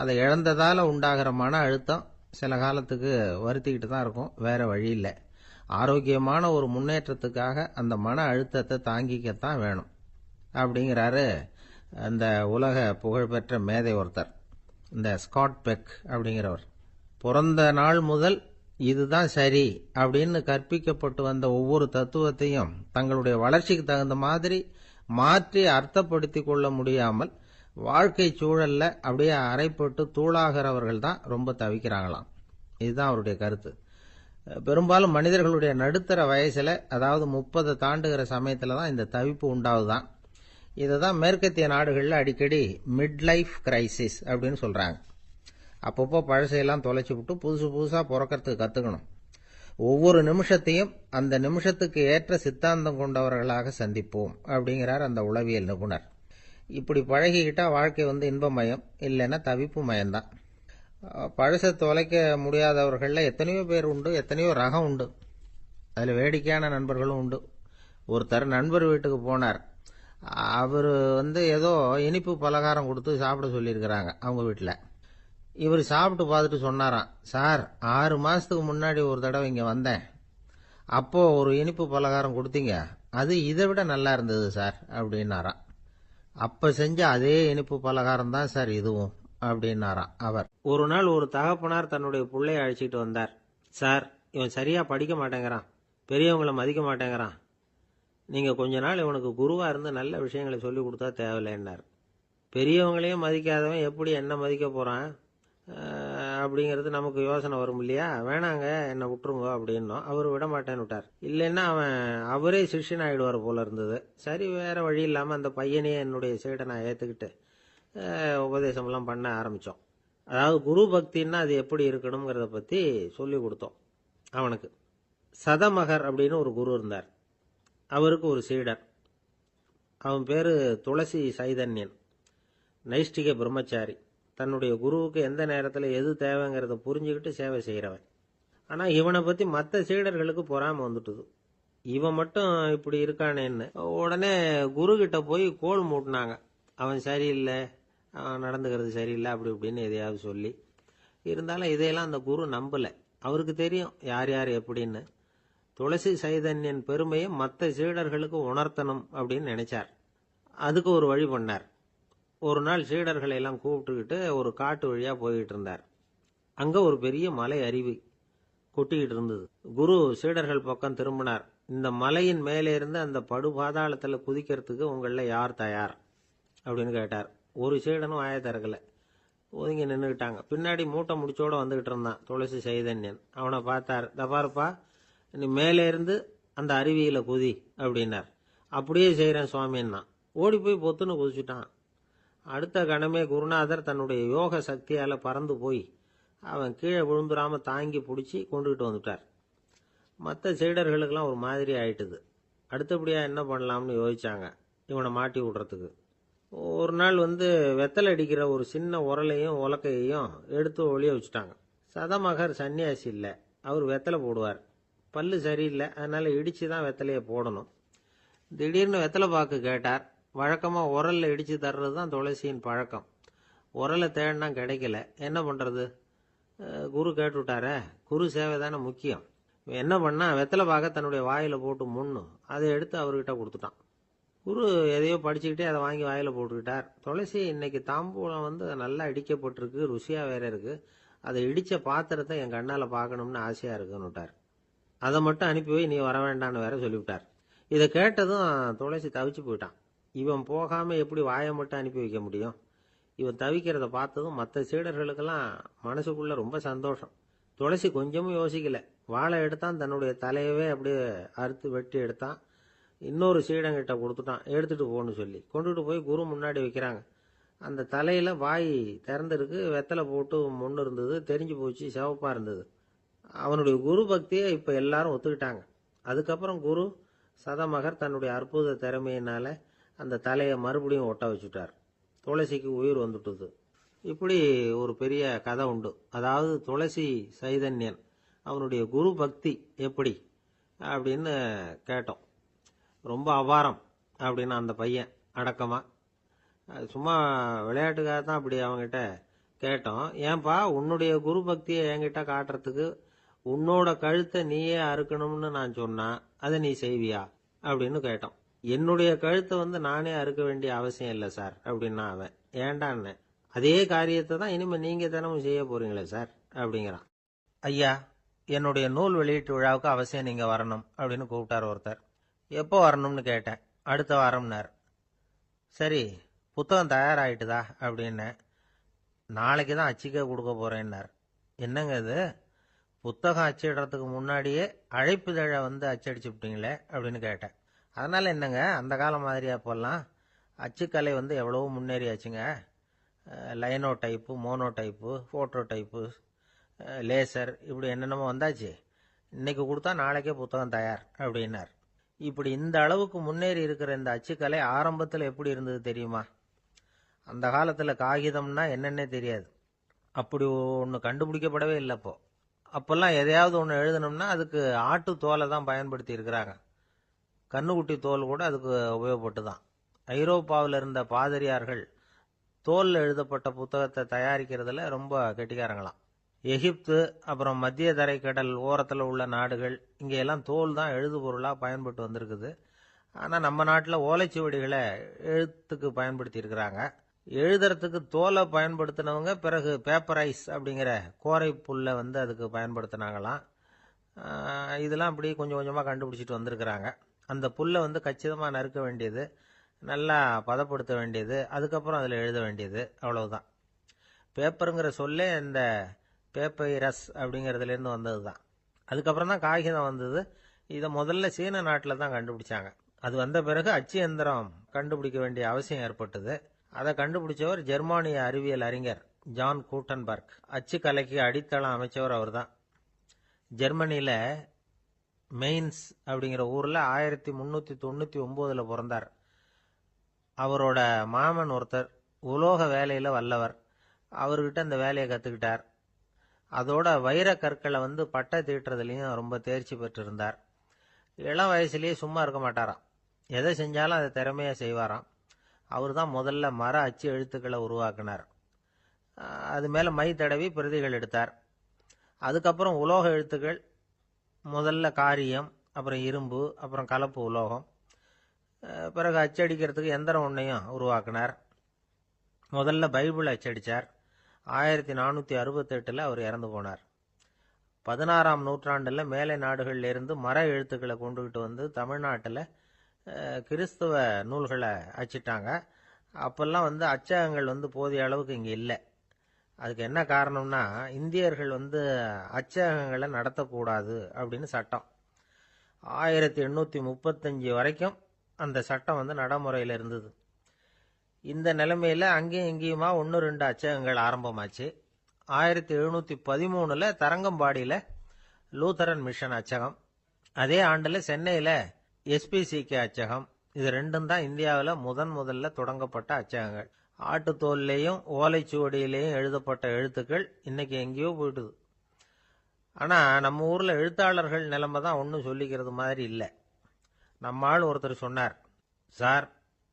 அதை இழந்ததால உண்டாகிற மன அழுத்தம் சில காலத்துக்கு வருத்திக்கிட்டு தான் இருக்கும், வேற வழி இல்லை. ஆரோக்கியமான ஒரு முன்னேற்றத்துக்காக அந்த மன அழுத்தத்தை தாங்கிக்கத்தான் வேணும் அப்படிங்கிறாரு அந்த உலக புகழ்பெற்ற மேதை ஒருத்தர், இந்த ஸ்காட் பெக் அப்படிங்கிறவர். பிறந்த நாள் முதல் இதுதான் சரி அப்படின்னு கற்பிக்கப்பட்டு வந்த ஒவ்வொரு தத்துவத்தையும் தங்களுடைய வளர்ச்சிக்கு தகுந்த மாதிரி மாற்றி அர்த்தப்படுத்திக் கொள்ள முடியாமல் வாழ்க்கை சூழல்ல அப்படியே அரைப்பட்டு தூளாகிறவர்கள் தான் ரொம்ப தவிக்கிறாங்களாம். இதுதான் அவருடைய கருத்து. பெரும்பாலும் மனிதர்களுடைய நடுத்தர வயசுல, அதாவது 30 தாண்டுகிற சமயத்துல தான் இந்த தவிப்பு உண்டாவதுதான். இதுதான் மேற்கத்திய நாடுகளில் அடிக்கடி மிட் லைஃப் கிரைசிஸ் அப்படின்னு சொல்றாங்க. அப்பப்போ பழசையெல்லாம் தொலைச்சி விட்டு புதுசா பிறக்கிறதுக்கு கத்துக்கணும். ஒவ்வொரு நிமிஷத்தையும் அந்த நிமிஷத்துக்கு ஏற்ற சித்தாந்தம் கொண்டவர்களாக சந்திப்போம் அப்படிங்கிறார் அந்த உளவியல் நிபுணர். இப்படி பழகிக்கிட்டா வாழ்க்கை இன்பமயம், இல்லைன்னா தவிப்பு மயம்தான். பழசை தொலைக்க முடியாதவர்களில் எத்தனையோ பேர் உண்டு, எத்தனையோ ரகம் உண்டு. அதில் வேடிக்கையான நண்பர்களும் உண்டு. ஒருத்தர் நண்பர் வீட்டுக்கு போனார். அவர் ஏதோ இனிப்பு பலகாரம் கொடுத்து சாப்பிட சொல்லியிருக்கிறாங்க அவங்க வீட்டில். இவர் சாப்பிட்டு பார்த்துட்டு சொன்னாராம், சார் 6 மாசத்துக்கு முன்னாடி ஒரு தடவை இங்கே வந்தேன், அப்போ ஒரு இனிப்பு பலகாரம் கொடுத்தீங்க, அது இதை விட நல்லா இருந்தது சார் அப்படின்னாராம். அப்ப செஞ்ச அதே இனிப்பு பலகாரம் தான் சார் இதுவும் அப்படின்னாராம் அவர். ஒரு நாள் ஒரு தகப்பனார் தன்னுடைய பிள்ளைய அழைச்சிட்டு வந்தார். சார், இவன் சரியா படிக்க மாட்டேங்கிறான், பெரியவங்களை மதிக்க மாட்டேங்கிறான், நீங்க கொஞ்ச நாள் இவனுக்கு குருவா இருந்து நல்ல விஷயங்களை சொல்லி கொடுத்தா தேவையில்லைன்னார். பெரியவங்களையும் மதிக்காதவன் எப்படி என்ன மதிக்க போறான் அப்படிங்கிறது நமக்கு யோசனை வரும் இல்லையா? வேணாங்க, என்ன விட்டுருங்க அப்படின்னோம். அவர் விட மாட்டேன்னு விட்டார். இல்லைன்னா அவரே சிஷ்யன் ஆயிடுவார் போல இருந்தது. சரி, வேற வழி இல்லாம அந்த பையனையே என்னுடைய சைடை நான் ஏத்துக்கிட்டு உபதேசம்லாம் பண்ண ஆரம்பித்தோம். அதாவது குரு பக்தின்னா அது எப்படி இருக்கணுங்கிறத பற்றி சொல்லி கொடுத்தோம் அவனுக்கு. சதமகர் அப்படின்னு ஒரு குரு இருந்தார். அவருக்கு ஒரு சீடர். அவன் பேர் துளசி சைதன்யன், நைஷ்டிக பிரம்மச்சாரி. தன்னுடைய குருவுக்கு எந்த நேரத்தில் எது தேவைங்கிறத புரிஞ்சுக்கிட்டு சேவை செய்கிறவன். ஆனால் இவனை பற்றி மற்ற சீடர்களுக்கு பொறாமை வந்துட்டுது. இவன் மட்டும் இப்படி இருக்கானேன்னு உடனே குரு கிட்ட போய் கோல் மூட்டினாங்க. அவன் சரியில்லை, அவன் நடந்துக்கிறது சரியில்லை, அப்படி இப்படின்னு எதையாவது சொல்லி. இருந்தாலும் இதையெல்லாம் அந்த குரு நம்பலை. அவருக்கு தெரியும் யார் யார் எப்படின்னு. துளசி சைதன்யன் பெருமையை மற்ற சீடர்களுக்கு உணர்த்தணும் அப்படின்னு நினைச்சார். அதுக்கு ஒரு வழி பண்ணார். ஒரு நாள் சீடர்களை எல்லாம் கூப்பிட்டுக்கிட்டு ஒரு காட்டு வழியா போய்கிட்டு இருந்தார். அங்க ஒரு பெரிய மலை அருவி கொட்டிக்கிட்டு இருந்தது. குரு சீடர்கள் பக்கம் திரும்பினார். இந்த மலையின் மேலே இருந்து அந்த படுபாதாளத்துல குதிக்கிறதுக்கு உங்கள யார் தயார் அப்படின்னு கேட்டார். ஒரு சீடனும் ஆய திறக்கல, ஒதுங்கி நின்றுக்கிட்டாங்க. பின்னாடி மூட்டை முடிச்சோட வந்துகிட்டு இருந்தான் துளசி சைதன்யன். அவனை பார்த்தார். தபாருப்பா, நீ மேலே இருந்து அந்த அருவியில குதி அப்படின்னார். அப்படியே செய்யறேன் சுவாமின்னா ஓடி போய் பொத்துன்னு குதிச்சுட்டான். அடுத்த கணமே குருநாதர் தன்னுடைய யோக சக்தியால பறந்து போய் அவன் கீழே விழுந்துடாம தாங்கி பிடிச்சி கொண்டுகிட்டு வந்துட்டார். மற்ற சீடர்களுக்கெல்லாம் ஒரு மாதிரி ஆயிட்டுது. அடுத்தபடியா என்ன பண்ணலாம்னு யோசிச்சாங்க இவனை மாட்டி விடுறதுக்கு. ஒரு நாள் வெத்தலை அடிக்கிற ஒரு சின்ன உரலையும் உலக்கையையும் எடுத்து ஒளிய வச்சுட்டாங்க. சதமகர் சன்னியாசி இல்லை, அவர் வெத்தலை போடுவார். பல்லு சரியில்லை, அதனால இடிச்சு தான் வெத்தலையை போடணும். திடீர்னு வெத்தலை பாக்கு கேட்டார். வழக்கமா உரல்ல இடிச்சு தர்றது தான் துளசியின் பழக்கம். உரலை தேடினா கிடைக்கல, என்ன பண்றது? குரு கேட்டுவிட்டாரே, குரு சேவை தானே முக்கியம். என்ன பண்ணா வெத்தலை பாக்க தன்னுடைய வாயில போட்டு முன்னு அதை எடுத்து அவர்கிட்ட கொடுத்துட்டான். குரு எதையோ படிச்சுக்கிட்டே அதை வாங்கி வாயில போட்டுக்கிட்டார். துளசி, இன்னைக்கு தாம்பூலம் நல்லா அடிக்கப்பட்டிருக்கு, ருசியா வேற இருக்கு, அதை இடிச்ச பாத்திரத்தை என் கண்ணால பார்க்கணும்னு ஆசையா இருக்குன்னு விட்டார். அதை மட்டும் அனுப்பி போய் நீ வர வேண்டான்னு வேற சொல்லிவிட்டார். இதை கேட்டதும் துளசி தவிச்சு போயிட்டான். இவன் போகாம எப்படி வாயை மட்டும் அனுப்பி வைக்க முடியும்? இவன் தவிக்கிறத பார்த்ததும் மற்ற சீடர்களுக்கெல்லாம் மனசுக்குள்ள ரொம்ப சந்தோஷம். துளசி கொஞ்சமும் யோசிக்கல. வாழை எடுத்தான், தன்னுடைய தலையவே அப்படியே அறுத்து வெட்டி எடுத்தான். இன்னொரு சீடங்கிட்ட கொடுத்துட்டான், எடுத்துட்டு போன்னு சொல்லி. கொண்டுட்டு போய் குரு முன்னாடி வைக்கிறாங்க. அந்த தலையில வாய் திறந்திருக்கு, வெத்தலை போட்டு முன்னு இருந்தது, தெரிஞ்சு போச்சு, சிவப்பா இருந்தது. அவனுடைய குரு பக்தியை இப்ப எல்லாரும் ஒத்துக்கிட்டாங்க. அதுக்கப்புறம் குரு சதமகர் தன்னுடைய அற்புத திறமையினால அந்த தலையை மறுபடியும் ஒட்ட வச்சுட்டார். துளசிக்கு உயிர் வந்துட்டுது. இப்படி ஒரு பெரிய கதை உண்டு. அதாவது துளசி சைதன்யன் அவனுடைய குரு பக்தி எப்படி அப்படின்னு கேட்டோம். ரொம்ப அபாரம் அப்படின்னு அந்த பையன் அடக்கமா, சும்மா விளையாட்டுக்காக தான் அப்படி அவங்ககிட்ட கேட்டோம். ஏன்பா உன்னுடைய குரு பக்தியை என்கிட்ட காட்டுறதுக்கு உன்னோட கழுத்தை நீயே அறுக்கணும்னு நான் சொன்னா அதை நீ செய்வியா அப்படின்னு கேட்டோம். என்னுடைய கழுத்தை நானே அறுக்க வேண்டிய அவசியம் இல்லை சார் அப்படின்னா அவன். ஏண்டான்னு, அதே காரியத்தை தான் இனிமே நீங்க தினமும் செய்ய போறீங்களே சார் அப்படிங்கிறான். ஐயா, என்னுடைய நூல் வெளியீட்டு விழாவுக்கு அவசியம் நீங்க வரணும் அப்படின்னு கூப்பிட்டார் ஒருத்தர். எப்போ வரணும்னு கேட்டேன். அடுத்த வாரம்னார். சரி, புத்தகம் தயாராகிட்டுதா அப்படின்னு. நாளைக்கு தான் அச்சிக்க கொடுக்க போறேன்னார். என்னங்க இது, புத்தகம் அச்சிடுறதுக்கு முன்னாடியே அழைப்புதழை அச்சடிச்சு விட்டீங்களே அப்படின்னு கேட்டேன். அதனால என்னங்க, அந்த காலம் மாதிரியா போடலாம். அச்சுக்கலை எவ்வளவோ முன்னேறியாச்சுங்க. Linotype, monotype, phototype, laser, இப்படி என்னென்னமோ வந்தாச்சு. இன்னைக்கு கொடுத்தா நாளைக்கே புத்தகம் தயார் அப்படின்னார். இப்படி இந்த அளவுக்கு முன்னேறி இருக்கிற இந்த அச்சுக்கலை ஆரம்பத்தில் எப்படி இருந்தது தெரியுமா? அந்த காலத்தில் காகிதம்னா என்னன்னே தெரியாது. அப்படி ஒன்று கண்டுபிடிக்கப்படவே இல்லை. அப்போல்லாம் எதையாவது ஒன்று எழுதணும்னா அதுக்கு ஆட்டு தோலை தான் பயன்படுத்தி இருக்கிறாங்க. கண்ணுக்குட்டி தோல் கூட அதுக்கு உபயோகப்பட்டு தான். ஐரோப்பாவில் இருந்த பாதிரியார்கள் தோலில் எழுதப்பட்ட புத்தகத்தை தயாரிக்கிறதுல ரொம்ப கெட்டிக்காரங்களாம். எகிப்து, அப்புறம் மத்திய தரைக்கடல் ஓரத்தில் உள்ள நாடுகள், இங்கெல்லாம் தோல் தான் எழுது பொருளாக பயன்பட்டு வந்திருக்குது. ஆனால் நம்ம நாட்டில் ஓலைச்சுவடிகளை எழுத்துக்கு பயன்படுத்தி இருக்கிறாங்க. எழுதுறதுக்கு தோலை பயன்படுத்தினவங்க பிறகு பேப்பரைஸ் அப்படிங்கிற கோரை புல்லை அதுக்கு பயன்படுத்தினாங்களாம். இதெல்லாம் அப்படி கொஞ்சம் கொஞ்சமாக கண்டுபிடிச்சிட்டு வந்திருக்கிறாங்க. அந்த புல்லை கச்சிதமாக நறுக்க வேண்டியது, நல்லா பதப்படுத்த வேண்டியது, அதுக்கப்புறம் அதில் எழுத வேண்டியது, அவ்வளவுதான். பேப்பருங்கிற சொல்லே இந்த பேப்பைரஸ் அப்படிங்கிறதுலேருந்து வந்தது தான். அதுக்கப்புறம் தான் காகிதம் வந்தது. இதை முதல்ல சீன நாட்டில் தான் கண்டுபிடிச்சாங்க. அது வந்த பிறகு அச்சு எந்திரம் கண்டுபிடிக்க வேண்டிய அவசியம் ஏற்பட்டது. அதை கண்டுபிடிச்சவர் ஜெர்மானிய அறிவியல் அறிஞர் ஜான் கூட்டன்பர்க். அச்சு கலைக்கு அடித்தளம் அமைச்சவர் அவர் தான். ஜெர்மனியில் மெயின்ஸ் அப்படிங்கிற ஊரில் 1399 பிறந்தார். அவரோட மாமன் ஒருத்தர் உலோக வேலையில் வல்லவர். அவர்கிட்ட இந்த வேலையை கற்றுக்கிட்டார். அதோட வைர கற்களை பட்டை தீட்டுறதுலையும் ரொம்ப தேர்ச்சி பெற்றிருந்தார். இளம் வயசுலேயே சும்மா இருக்க மாட்டாராம். எதை செஞ்சாலும் அதை திறமையாக செய்வாராம். அவர் தான் முதல்ல மர அச்சு எழுத்துக்களை உருவாக்கினார். அது மேலே மை தடவி பிரதிகள் எடுத்தார். அதுக்கப்புறம் உலோக எழுத்துக்கள், முதல்ல காரியம், அப்புறம் இரும்பு, அப்புறம் கலப்பு உலோகம். பிறகு அச்சடிக்கிறதுக்கு எந்திரம் ஒன்றையும் உருவாக்கினார். முதல்ல பைபிள் அச்சடித்தார். 1468 அவர் இறந்து போனார். 16ஆம் நூற்றாண்டில் மேலை நாடுகளிலிருந்து மர எழுத்துக்களை கொண்டுகிட்டு தமிழ்நாட்டில் கிறிஸ்துவ நூல்களை அச்சிட்டாங்க. அப்பெல்லாம் அச்சகங்கள் போதிய அளவுக்கு இங்கே இல்லை. அதுக்கு என்ன காரணம்னா, இந்தியர்கள் அச்சகங்களை நடத்தக்கூடாது அப்படின்னு சட்டம். 1835 வரைக்கும் அந்த சட்டம் நடைமுறையில் இருந்தது. இந்த நிலைமையில் அங்கேயும் இங்கேயுமா 1-2 அச்சகங்கள் ஆரம்பமாச்சு. 1713 தரங்கம்பாடியில் லூத்தரன் மிஷன் அச்சகம், அதே ஆண்டில் சென்னையில் SPCK அச்சகம். இது ரெண்டும் தான் இந்தியாவில் முதல்ல தொடங்கப்பட்ட அச்சகங்கள். ஆட்டுத்தோல்லையும் ஓலைச்சுவடியிலையும் எழுதப்பட்ட எழுத்துக்கள் இன்னைக்கு எங்கேயோ போயிட்டுது. ஆனால் நம்ம ஊரில் எழுத்தாளர்கள் நிலைமை தான் ஒன்றும் சொல்லிக்கிறது மாதிரி இல்லை. நம்ம ஆள் ஒருத்தர் சொன்னார், சார்,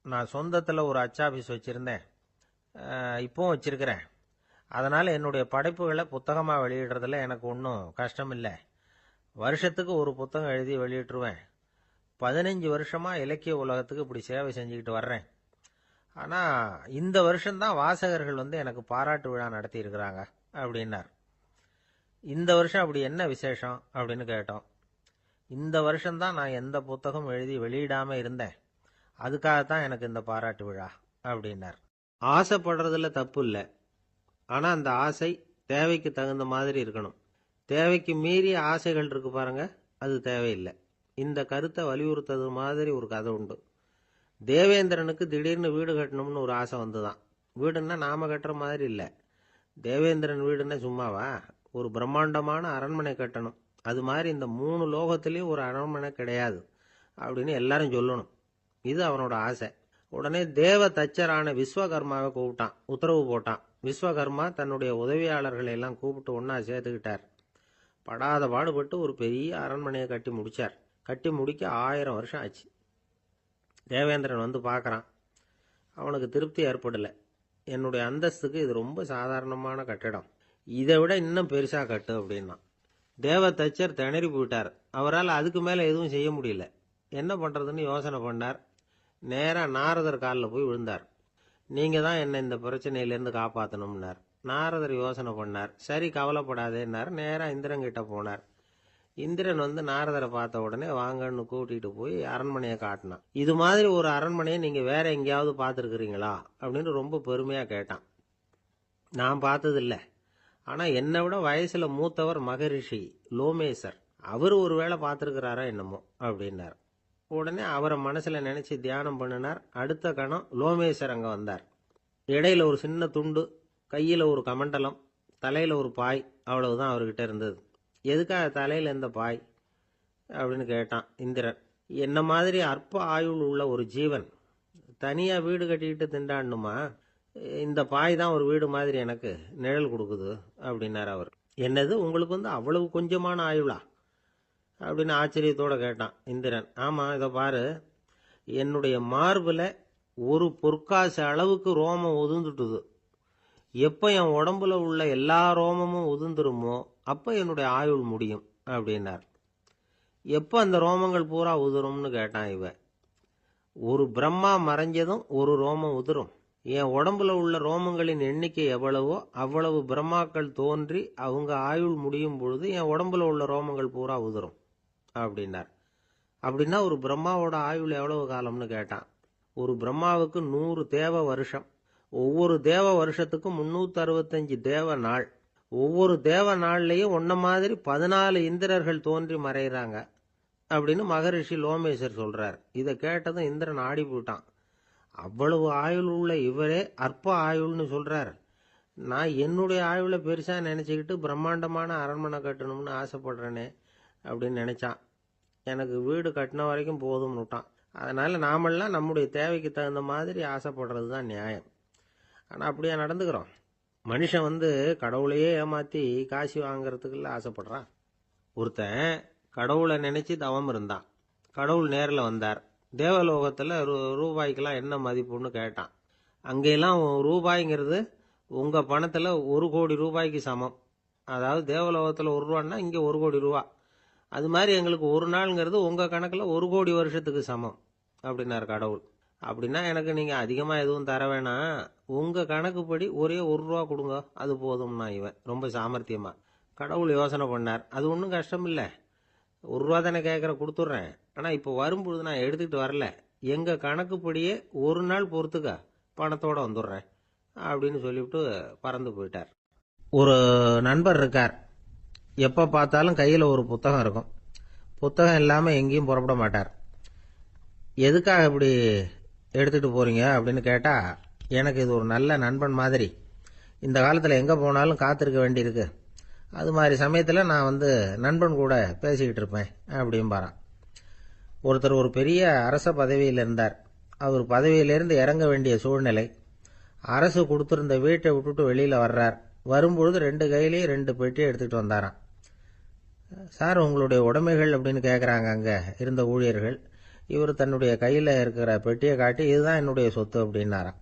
நான் சொந்தத்தில் ஒரு அச்சாபீஸ் வச்சுருந்தேன், இப்போவும் வச்சிருக்கிறேன். அதனால் என்னுடைய படைப்புகளை புத்தகமாக வெளியிடுறதுல எனக்கு ஒன்றும் கஷ்டம் இல்லை. வருஷத்துக்கு ஒரு புத்தகம் எழுதி வெளியிட்டுருவேன். 15 வருஷமாக இலக்கிய உலகத்துக்கு இப்படி சேவை செஞ்சுக்கிட்டு வர்றேன். ஆனால் இந்த வருஷம்தான் வாசகர்கள் எனக்கு பாராட்டு விழா நடத்தி இருக்கிறாங்க அப்படின்னார். இந்த வருஷம் அப்படி என்ன விசேஷம் அப்படின்னு கேட்டோம். இந்த வருஷம்தான் நான் எந்த புத்தகம் எழுதி வெளியிடாம இருந்தேன், அதுக்காகத்தான் எனக்கு இந்த பாராட்டு விழா அப்படின்னார். ஆசைப்படுறதுல தப்பு இல்லை, ஆனா அந்த ஆசை தேவைக்கு தகுந்த மாதிரி இருக்கணும். தேவைக்கு மீறிய ஆசைகள் இருக்கு பாருங்க, அது தேவையில்லை. இந்த கருத்தை வலியுறுத்தது மாதிரி ஒரு கதை உண்டு. தேவேந்திரனுக்கு திடீர்னு வீடு கட்டணும்னு ஒரு ஆசை வந்துதான். வீடுன்னா நாம கட்டுற மாதிரி இல்லை. தேவேந்திரன் வீடுன்னா சும்மாவா, ஒரு பிரம்மாண்டமான அரண்மனை கட்டணும். அது மாதிரி இந்த 3 லோகத்திலையும் ஒரு அரண்மனை கிடையாது அப்படின்னு எல்லாரும் சொல்லணும். இது அவனோட ஆசை. உடனே தேவ தச்சரான விஸ்வகர்மாவை கூப்பிட்டான், உத்தரவு போட்டான். விஸ்வகர்மா தன்னுடைய உதவியாளர்களை எல்லாம் கூப்பிட்டு ஒன்னா சேர்த்துக்கிட்டார். படாத பாடுபட்டு ஒரு பெரிய அரண்மனையை கட்டி முடிச்சார். கட்டி முடிக்க 1000 வருஷம் ஆச்சு. தேவேந்திரன் வந்து பார்க்குறான். அவனுக்கு திருப்தி ஏற்படலை. என்னுடைய அந்தஸ்துக்கு இது ரொம்ப சாதாரணமான கட்டிடம், இதை விட இன்னும் பெருசா கட்டு அப்படின்னா. தேவ தச்சர் திணறி போயிட்டார். அவரால் அதுக்கு மேலே எதுவும் செய்ய முடியல. என்ன பண்ணுறதுன்னு யோசனை பண்ணார். நேராக நாரதர் காலில் போய் விழுந்தார். நீங்கள் தான் என்னை இந்த பிரச்சனையிலேருந்து காப்பாற்றணும்னார். நாரதர் யோசனை பண்ணார். சரி கவலைப்படாதேன்னார். நேராக இந்திரன் கிட்ட போனார். இந்திரன் வந்து நாரதரை பார்த்த உடனே வாங்கன்னு கூட்டிகிட்டு போய் அரண்மனையை காட்டினான். இது மாதிரி ஒரு அரண்மனையை நீங்கள் வேற எங்கேயாவது பார்த்துருக்குறீங்களா அப்படின்னு ரொம்ப பெருமையாக கேட்டான். நான் பார்த்ததில்ல, ஆனால் என்னை விட வயசில் மூத்தவர் மகரிஷி லோமேசர், அவர் ஒரு வேளை பார்த்துருக்கிறாரா என்னமோ அப்படின்னார். உடனே அவரை மனசில் நினச்சி தியானம் பண்ணினார். அடுத்த கணம் லோமேசர் அங்கே வந்தார். இடையில ஒரு சின்ன துண்டு, கையில் ஒரு கமண்டலம், தலையில் ஒரு பாய், அவ்வளவுதான் அவர்கிட்ட இருந்தது. எதுக்காக தலையில் எந்த பாய் அப்படின்னு கேட்டான் இந்திரன். என்ன மாதிரி அற்ப ஆயுள் உள்ள ஒரு ஜீவன் தனியாக வீடு கட்டிக்கிட்டு திண்டாடணுமா? இந்த பாய் தான் ஒரு வீடு மாதிரி எனக்கு நிழல் கொடுக்குது அப்படின்னார் அவர். என்னது, உங்களுக்கு வந்து அவ்வளவு கொஞ்சமான ஆயுளா அப்படின்னு ஆச்சரியத்தோடு கேட்டான் இந்திரன். ஆமாம், இதை பாரு, என்னுடைய மார்பில் ஒரு பொற்காசு அளவுக்கு ரோமம் உதிர்ந்துட்டுது. எப்போ என் உடம்புல உள்ள எல்லா ரோமமும் உதிர்ந்துருமோ அப்போ என்னுடைய ஆயுள் முடியும் அப்படின்னார். எப்போ அந்த ரோமங்கள் பூரா உதிரும்னு கேட்டான் இவன். ஒரு பிரம்மா மறைஞ்சதும் ஒரு ரோமம் உதிரும். என் உடம்புல உள்ள ரோமங்களின் எண்ணிக்கை எவ்வளவோ அவ்வளவு பிரம்மாக்கள் தோன்றி அவங்க ஆயுள் முடியும் பொழுது என் உடம்புல உள்ள ரோமங்கள் பூரா உதிரும் அப்படின்னார். அப்படின்னா ஒரு பிரம்மாவோட ஆயுள் எவ்வளவு காலம்னு கேட்டான். ஒரு பிரம்மாவுக்கு 100 தேவ வருஷம். ஒவ்வொரு தேவ வருஷத்துக்கும் 365 தேவ நாள். ஒவ்வொரு தேவ நாள்லையும் ஒன்ன மாதிரி 14 இந்திரர்கள் தோன்றி மறைகிறாங்க அப்படின்னு மகரிஷி லோமேசர் சொல்றார். இதை கேட்டதும் இந்திரன் ஆடி போட்டான். அவ்வளவு ஆயுள் உள்ள இவரே அற்ப ஆயுள்னு சொல்றார். நான் என்னுடைய ஆயுளை பெருசா நினைச்சுக்கிட்டு பிரம்மாண்டமான அரண்மனை கட்டணும்னு ஆசைப்படுறேனே அப்படின்னு நினைச்சான். எனக்கு வீடு கட்டின வரைக்கும் போதும்னு விட்டான். அதனால நாமெல்லாம் நம்முடைய தேவைக்கு தகுந்த மாதிரி ஆசைப்படுறது தான் நியாயம். ஆனால் அப்படியே நடந்துக்கிறோம். மனுஷன் வந்து கடவுளையே ஏமாற்றி காசு வாங்கிறதுக்குள்ள ஆசைப்படுறான். ஒருத்தன் கடவுளை நினைச்சு தவம் இருந்தான். கடவுள் நேரில் வந்தார். தேவலோகத்தில் ரூபாய்க்கெல்லாம் என்ன மதிப்புன்னு கேட்டான். அங்கெல்லாம் ரூபாய்ங்கிறது உங்கள் பணத்தில் 1 கோடி ரூபாய்க்கு சமம். அதாவது தேவலோகத்தில் 1 ரூபான்னா இங்கே 1 கோடி ரூபா. அது மாதிரி எங்களுக்கு ஒரு நாளுங்கிறது உங்கள் கணக்கில் 1 கோடி வருஷத்துக்கு சமம் அப்படின்னார் கடவுள். அப்படின்னா எனக்கு நீங்கள் அதிகமாக எதுவும் தர வேணாம், உங்கள் கணக்குப்படி ஒரே 1 ரூபா கொடுங்க, அது போதும்னா இவன் ரொம்ப சாமர்த்தியமா. கடவுள் யோசனை பண்ணார். அது ஒன்றும் கஷ்டம் இல்லை, 1 ரூபா தானே கேட்குற, கொடுத்துட்றேன். ஆனால் இப்போ வரும்பொழுது நான் எடுத்துக்கிட்டு வரல, எங்கள் கணக்குப்படியே 1 நாள் பொறுத்துக்க பணத்தோடு வந்துடுறேன் அப்படின்னு சொல்லிவிட்டு பறந்து போயிட்டார். ஒரு நண்பர் இருக்கார். எப்போ பார்த்தாலும் கையில் ஒரு புத்தகம் இருக்கும். புத்தகம் இல்லாமல் எங்கேயும் புறப்பட மாட்டார். எதுக்காக இப்படி எடுத்துகிட்டு போகிறீங்க அப்படின்னு கேட்டால், எனக்கு இது ஒரு நல்ல நண்பன் மாதிரி, இந்த காலத்தில் எங்கே போனாலும் காத்திருக்க வேண்டியிருக்கு, அது மாதிரி சமயத்தில் நான் வந்து நண்பன் கூட பேசிக்கிட்டு இருப்பேன் அப்படிம்பாரான். ஒருத்தர் ஒரு பெரிய அரச பதவியில் இருந்தார். அவர் பதவியிலிருந்து இறங்க வேண்டிய சூழ்நிலை. அரசு கொடுத்துருந்த வீட்டை விட்டுட்டு வெளியில் வர்றார். வரும்பொழுது 2 கையிலையும் 2 பெட்டியை எடுத்துகிட்டு வந்தாராம். சார், உங்களுடைய உடைமைகள் அப்படின்னு கேட்குறாங்க அங்கே இருந்த ஊழியர்கள். இவர் தன்னுடைய கையில் இருக்கிற பெட்டியை காட்டி, இதுதான் என்னுடைய சொத்து அப்படின்னாராம்.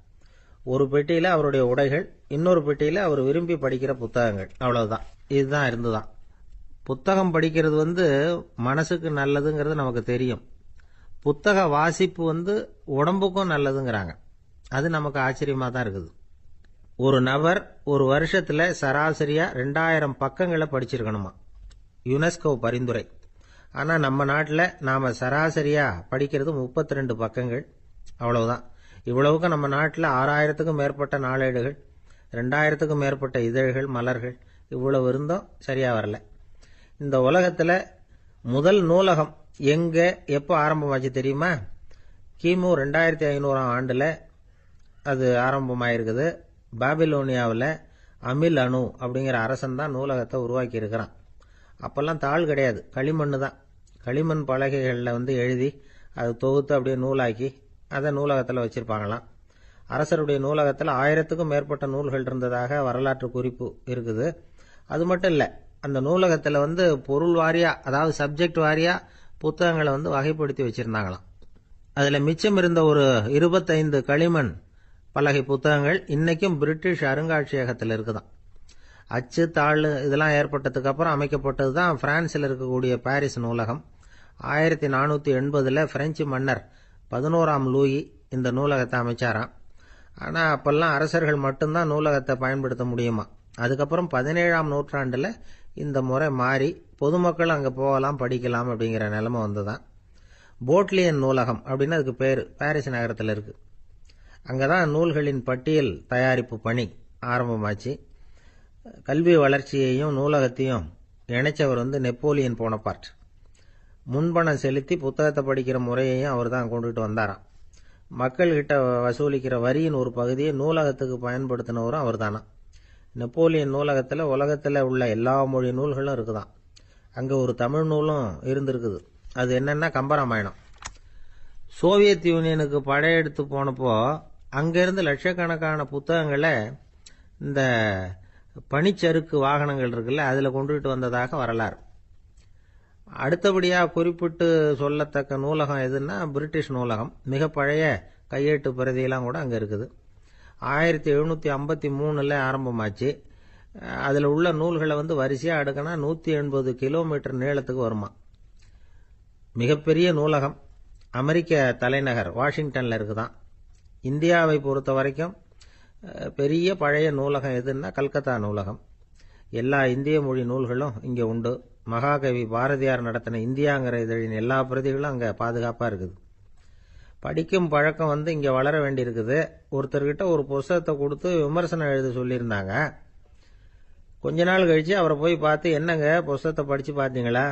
ஒரு பெட்டியில் அவருடைய உடைகள், இன்னொரு பெட்டியில் அவர் விரும்பி படிக்கிற புத்தகங்கள், அவ்வளவுதான். இதுதான் இருந்துதான். புத்தகம் படிக்கிறது வந்து மனசுக்கு நல்லதுங்கிறது நமக்கு தெரியும். புத்தக வாசிப்பு வந்து உடம்புக்கும் நல்லதுங்கிறாங்க. அது நமக்கு ஆச்சரியமாக தான் இருக்குது. ஒரு நபர் ஒரு வருஷத்துல சராசரியா 2000 பக்கங்களை படிச்சிருக்கணுமா, யுனெஸ்கோ பரிந்துரை. ஆனா நம்ம நாட்டில் நாம சராசரியா படிக்கிறது 32 பக்கங்கள், அவ்வளவுதான். இவ்வளவுக்கு நம்ம நாட்டில் 6000த்துக்கும் மேற்பட்ட நாளேடுகள், 2000த்துக்கும் மேற்பட்ட இதழ்கள், மலர்கள், இவ்வளவு இருந்தும் சரியா வரல. இந்த உலகத்துல முதல் நூலகம் எங்க எப்போ ஆரம்பமாச்சு தெரியுமா? கிமு 2500ஆம் ஆண்டுல அது ஆரம்பமாயிருக்குது. பாபிலோனியாவில் அமில் அணு அப்படிங்கிற அரசன் தான் நூலகத்தை உருவாக்கி இருக்கிறான். அப்பெல்லாம் தாள் கிடையாது, களிமண் தான். களிமண் பலகைகளில் எழுதி அதை தொகுத்து அப்படியே நூலாக்கி அதை நூலகத்தில் வச்சிருப்பாங்களாம். அரசருடைய நூலகத்தில் 1000த்துக்கும் மேற்பட்ட நூல்கள் இருந்ததாக வரலாற்று குறிப்பு இருக்குது. அது மட்டும் இல்லை, அந்த நூலகத்தில் பொருள் வாரியா, அதாவது சப்ஜெக்ட் வாரியா புத்தகங்களை வகைப்படுத்தி வச்சிருந்தாங்களாம். அதில் மிச்சம் இருந்த ஒரு 25 களிமண் பலகை புத்தகங்கள் இன்னைக்கும் பிரிட்டிஷ் அருங்காட்சியகத்தில் இருக்குதான். அச்சு தாள் இதெல்லாம் ஏற்பட்டதுக்கு அப்புறம் அமைக்கப்பட்டது தான் பிரான்சில் இருக்கக்கூடிய பாரிஸ் நூலகம். 1480 பிரெஞ்சு மன்னர் 11ஆம் லூயி இந்த நூலகத்தை அமைச்சாராம். ஆனால் அப்பெல்லாம் அரசர்கள் மட்டும்தான் நூலகத்தை பயன்படுத்த முடியுமா. அதுக்கப்புறம் 17ஆம் நூற்றாண்டில் இந்த முறை மாறி பொதுமக்கள் அங்கே போகலாம், படிக்கலாம் அப்படிங்கிற நிலைமை வந்துதான். போட்லியன் நூலகம் அப்படின்னு அதுக்கு பேர், பாரிஸ் நகரத்தில் இருக்கு. அங்கதான் நூல்களின் பட்டியல் தயாரிப்பு பணி ஆரம்பமாச்சு. கல்வி வளர்ச்சியையும் நூலகத்தையும் இணைச்சவர் நெப்போலியன் போனபார்ட். முன்பணம் செலுத்தி புத்தகத்தை படிக்கிற முறையையும் அவர் தான் கொண்டுட்டு வந்தாராம். மக்கள்கிட்ட வசூலிக்கிற வரியின் ஒரு பகுதியை நூலகத்துக்கு பயன்படுத்தினவரும் அவர் தானா. நெப்போலியன் நூலகத்தில் உலகத்தில் உள்ள எல்லா மொழி நூல்களும் இருக்குதான். அங்கே ஒரு தமிழ் நூலும் இருந்திருக்குது. அது என்னன்னா கம்பராமாயணம். சோவியத் யூனியனுக்கு படையெடுத்து போனப்போ அங்கிருந்து லட்சக்கணக்கான புத்தகங்களை இந்த பனிச்சறுக்கு வாகனங்கள் இருக்குல்ல, அதில் கொண்டுகிட்டு வந்ததாக வரலாறு. அடுத்தபடியாக குறிப்பிட்டு சொல்லத்தக்க நூலகம் எதுன்னா பிரிட்டிஷ் நூலகம். மிக பழைய கையெழுத்து பிரதியெல்லாம் கூட அங்கே இருக்குது. 1753 ஆரம்பமாச்சு. அதில் உள்ள நூல்களை வரிசையாக அடுக்கினா 180 கிலோமீட்டர் நீளத்துக்கு வருமா. மிகப்பெரிய நூலகம் அமெரிக்க தலைநகர் வாஷிங்டனில் இருக்குதான். இந்தியாவை பொறுத்த வரைக்கும் பெரிய பழைய நூலகம் எதுன்னா கல்கத்தா நூலகம். எல்லா இந்திய மொழி நூல்களும் இங்கே உண்டு. மகாகவி பாரதியார் நடத்தின இந்தியாங்கிற இதழின் எல்லா பிரதிகளும் அங்கே பாதுகாப்பாக இருக்குது. படிக்கும் பழக்கம் இங்கே வளர வேண்டியிருக்குது. ஒருத்தர்கிட்ட ஒரு புஸ்தகத்தை கொடுத்து விமர்சனம் எழுத சொல்லியிருந்தாங்க. கொஞ்ச நாள் கழிச்சு அவரை போய் பார்த்து, என்னங்க புஸ்தகத்தை படித்து பார்த்தீங்களா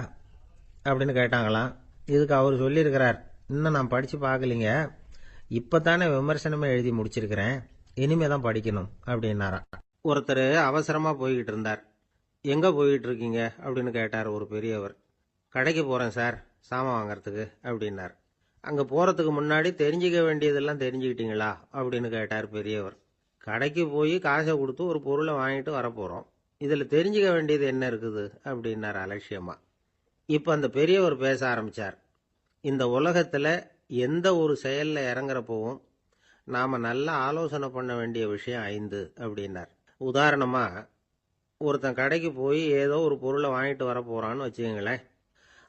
அப்படின்னு கேட்டாங்களாம். இதுக்கு அவர் சொல்லியிருக்கிறார், இன்னும் நான் படித்து பார்க்கலிங்க, இப்போ தானே விமர்சனமே எழுதி முடிச்சிருக்கிறேன், இனிமே தான் படிக்கணும் அப்படின்னாராம். ஒருத்தர் அவசரமாக போய்கிட்டு இருந்தார். எங்கே போய்கிட்டு இருக்கீங்க அப்படின்னு கேட்டார் ஒரு பெரியவர். கடைக்கு போகிறேன் சார், சாமான் வாங்கறதுக்கு அப்படின்னார். அங்கே போகிறதுக்கு முன்னாடி தெரிஞ்சிக்க வேண்டியதெல்லாம் தெரிஞ்சுக்கிட்டீங்களா அப்படின்னு கேட்டார் பெரியவர். கடைக்கு போய் காசை கொடுத்து ஒரு பொருளை வாங்கிட்டு வரப்போகிறோம், இதில் தெரிஞ்சிக்க வேண்டியது என்ன இருக்குது அப்படின்னார் அலட்சியமாக. இப்போ அந்த பெரியவர் பேச ஆரம்பித்தார். இந்த உலகத்தில் எந்த ஒரு செயலில் இறங்குறப்போவும் நாம் நல்லா ஆலோசனை பண்ண வேண்டிய விஷயம் 5 அப்படின்னார். உதாரணமாக, ஒருத்தன் கடைக்கு போய் ஏதோ ஒரு பொருளை வாங்கிட்டு வர போகிறான்னு வச்சுக்கோங்களேன்.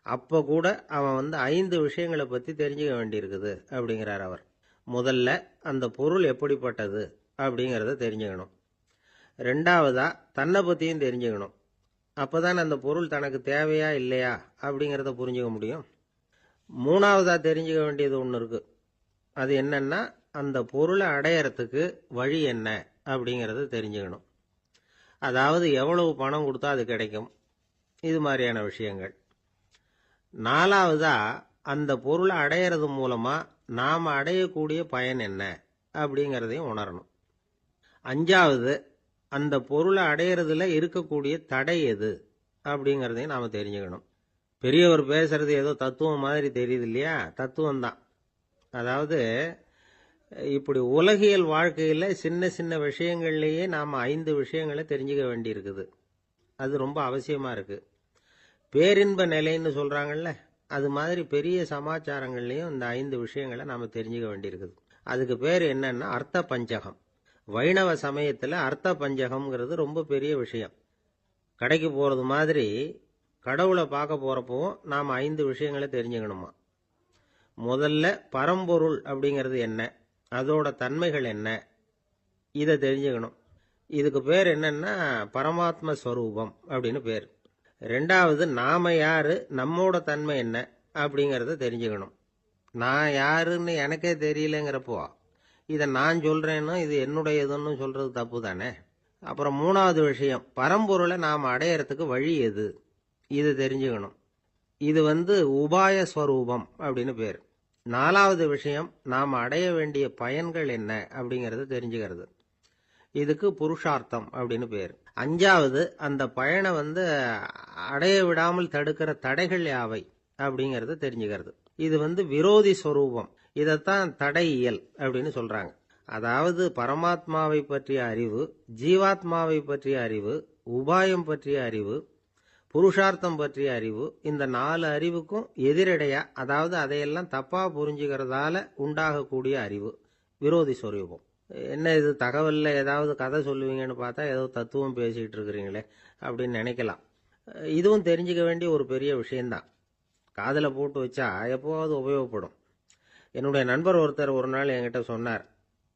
அப்போ கூட அவன் 5 விஷயங்களை பற்றி தெரிஞ்சுக்க வேண்டியிருக்குது அப்படிங்கிறார் அவர். முதல்ல அந்த பொருள் எப்படிப்பட்டது அப்படிங்கிறத தெரிஞ்சுக்கணும். ரெண்டாவதா தன்னை பற்றியும் தெரிஞ்சுக்கணும். அப்போ தான் அந்த பொருள் தனக்கு தேவையா இல்லையா அப்படிங்கிறத புரிஞ்சுக்க முடியும். மூணாவதா தெரிஞ்சுக்க வேண்டியது ஒன்று இருக்கு. அது என்னன்னா, அந்த பொருளை அடையறதுக்கு வழி என்ன அப்படிங்கிறத தெரிஞ்சுக்கணும். அதாவது எவ்வளவு பணம் கொடுத்தா அது கிடைக்கும், இது மாதிரியான விஷயங்கள். நாலாவதா அந்த பொருளை அடையிறது மூலமா நாம் அடையக்கூடிய பயன் என்ன அப்படிங்கிறதையும் உணரணும். அஞ்சாவது, அந்த பொருளை அடையிறதுல இருக்கக்கூடிய தடை எது அப்படிங்கிறதையும் நாம் தெரிஞ்சுக்கணும். பெரியவர் பேசுறது ஏதோ தத்துவம் மாதிரி தெரியுது இல்லையா? தத்துவம் தான். அதாவது இப்படி உலகியல் வாழ்க்கையில் சின்ன சின்ன விஷயங்கள்லேயே நாம் 5 விஷயங்களை தெரிஞ்சுக்க வேண்டியிருக்குது. அது ரொம்ப அவசியமாக இருக்குது. பேரின்ப நிலைன்னு சொல்கிறாங்கல்ல, அது மாதிரி பெரிய சமாச்சாரங்கள்லேயும் இந்த 5 விஷயங்களை நாம் தெரிஞ்சுக்க வேண்டியிருக்குது. அதுக்கு பேர் என்னன்னா அர்த்த பஞ்சகம். வைணவ சமயத்தில் அர்த்த பஞ்சகம்ங்கிறது ரொம்ப பெரிய விஷயம். கடைக்கு போகிறது மாதிரி கடவுளை பார்க்க போகிறப்பவும் நாம் 5 விஷயங்களை தெரிஞ்சுக்கணுமா. முதல்ல பரம்பொருள் அப்படிங்கிறது என்ன, அதோட தன்மைகள் என்ன, இதை தெரிஞ்சுக்கணும். இதுக்கு பேர் என்னன்னா பரமாத்ம ஸ்வரூபம் அப்படின்னு பேர். ரெண்டாவது, நாம யாரு, நம்மோட தன்மை என்ன அப்படிங்கறத தெரிஞ்சுக்கணும். நான் யாருன்னு எனக்கே தெரியலங்கிறப்போ இதை நான் சொல்றேன்னு இது என்னுடையதுன்னு சொல்றது தப்பு தானே. அப்புறம் மூணாவது விஷயம், பரம்பொருளை நாம் அடையறதுக்கு வழி எது, இது தெரிஞ்சுக்கணும். இது உபாய ஸ்வரூபம் அப்படின்னு பேர். நாலாவது விஷயம், நாம் அடைய வேண்டிய பயன்கள் என்ன அப்படிங்கறது தெரிஞ்சுக்கிறது. இதுக்கு புருஷார்த்தம் அப்படின்னு பேர். அஞ்சாவது, அந்த பயனை அடைய விடாமல் தடுக்கிற தடைகள் யாவை அப்படிங்கறத தெரிஞ்சுக்கிறது. இது விரோதி ஸ்வரூபம். இதைத்தான் தடையியல் அப்படின்னு சொல்றாங்க. அதாவது பரமாத்மாவை பற்றிய அறிவு, ஜீவாத்மாவை பற்றிய அறிவு, உபாயம் பற்றிய அறிவு, புருஷார்த்தம் பற்றிய அறிவு, இந்த 4 அறிவுக்கும் எதிரடையா, அதாவது அதையெல்லாம் தப்பா புரிஞ்சுக்கிறதால உண்டாகக்கூடிய அறிவு விரோதி ஸ்வரூபம். என்ன இது தகவல்ல ஏதாவது கதை சொல்லுவீங்கன்னு பார்த்தா ஏதோ தத்துவம் பேசிட்டு இருக்கிறீங்களே அப்படின்னு நினைக்கலாம். இதுவும் தெரிஞ்சுக்க வேண்டிய ஒரு பெரிய விஷயம்தான். காதல போட்டு வச்சா எப்போவாவது உபயோகப்படும். என்னுடைய நண்பர் ஒருத்தர் ஒரு நாள் என்கிட்ட சொன்னார்,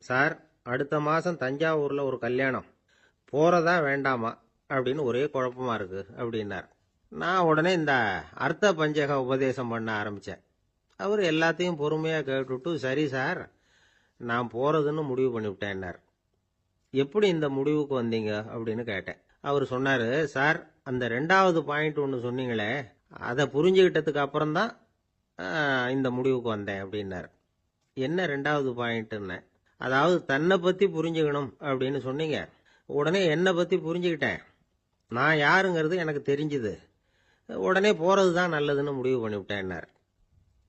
சார், அடுத்த மாசம் தஞ்சாவூர்ல ஒரு கல்யாணம், போறதா வேண்டாமா அப்படின்னு ஒரே குழப்பமா இருக்கு அப்படின்னார். நான் உடனே இந்த அர்த்த பஞ்சக உபதேசம் பண்ண ஆரம்பிச்சேன். அவர் எல்லாத்தையும் பொறுமையா கேட்டுட்டு, சரி சார், நான் போறதுன்னு முடிவு பண்ணிவிட்டேன்னார். எப்படி இந்த முடிவுக்கு வந்தீங்க அப்படின்னு கேட்டேன். அவர் சொன்னாரு, சார், அந்த 2வது பாயிண்ட் ஒன்று சொன்னீங்களே, அதை புரிஞ்சுக்கிட்டதுக்கு அப்புறம்தான் இந்த முடிவுக்கு வந்தேன் அப்படின்னார். என்ன 2வது பாயிண்ட்னு? அதாவது தன்னை பத்தி புரிஞ்சுக்கணும் அப்படின்னு சொன்னீங்க. உடனே என்னை பத்தி புரிஞ்சுக்கிட்டேன், நான் யாருங்கிறது எனக்கு தெரிஞ்சுது, உடனே போறது தான் நல்லதுன்னு முடிவு பண்ணிவிட்டேன்னார்.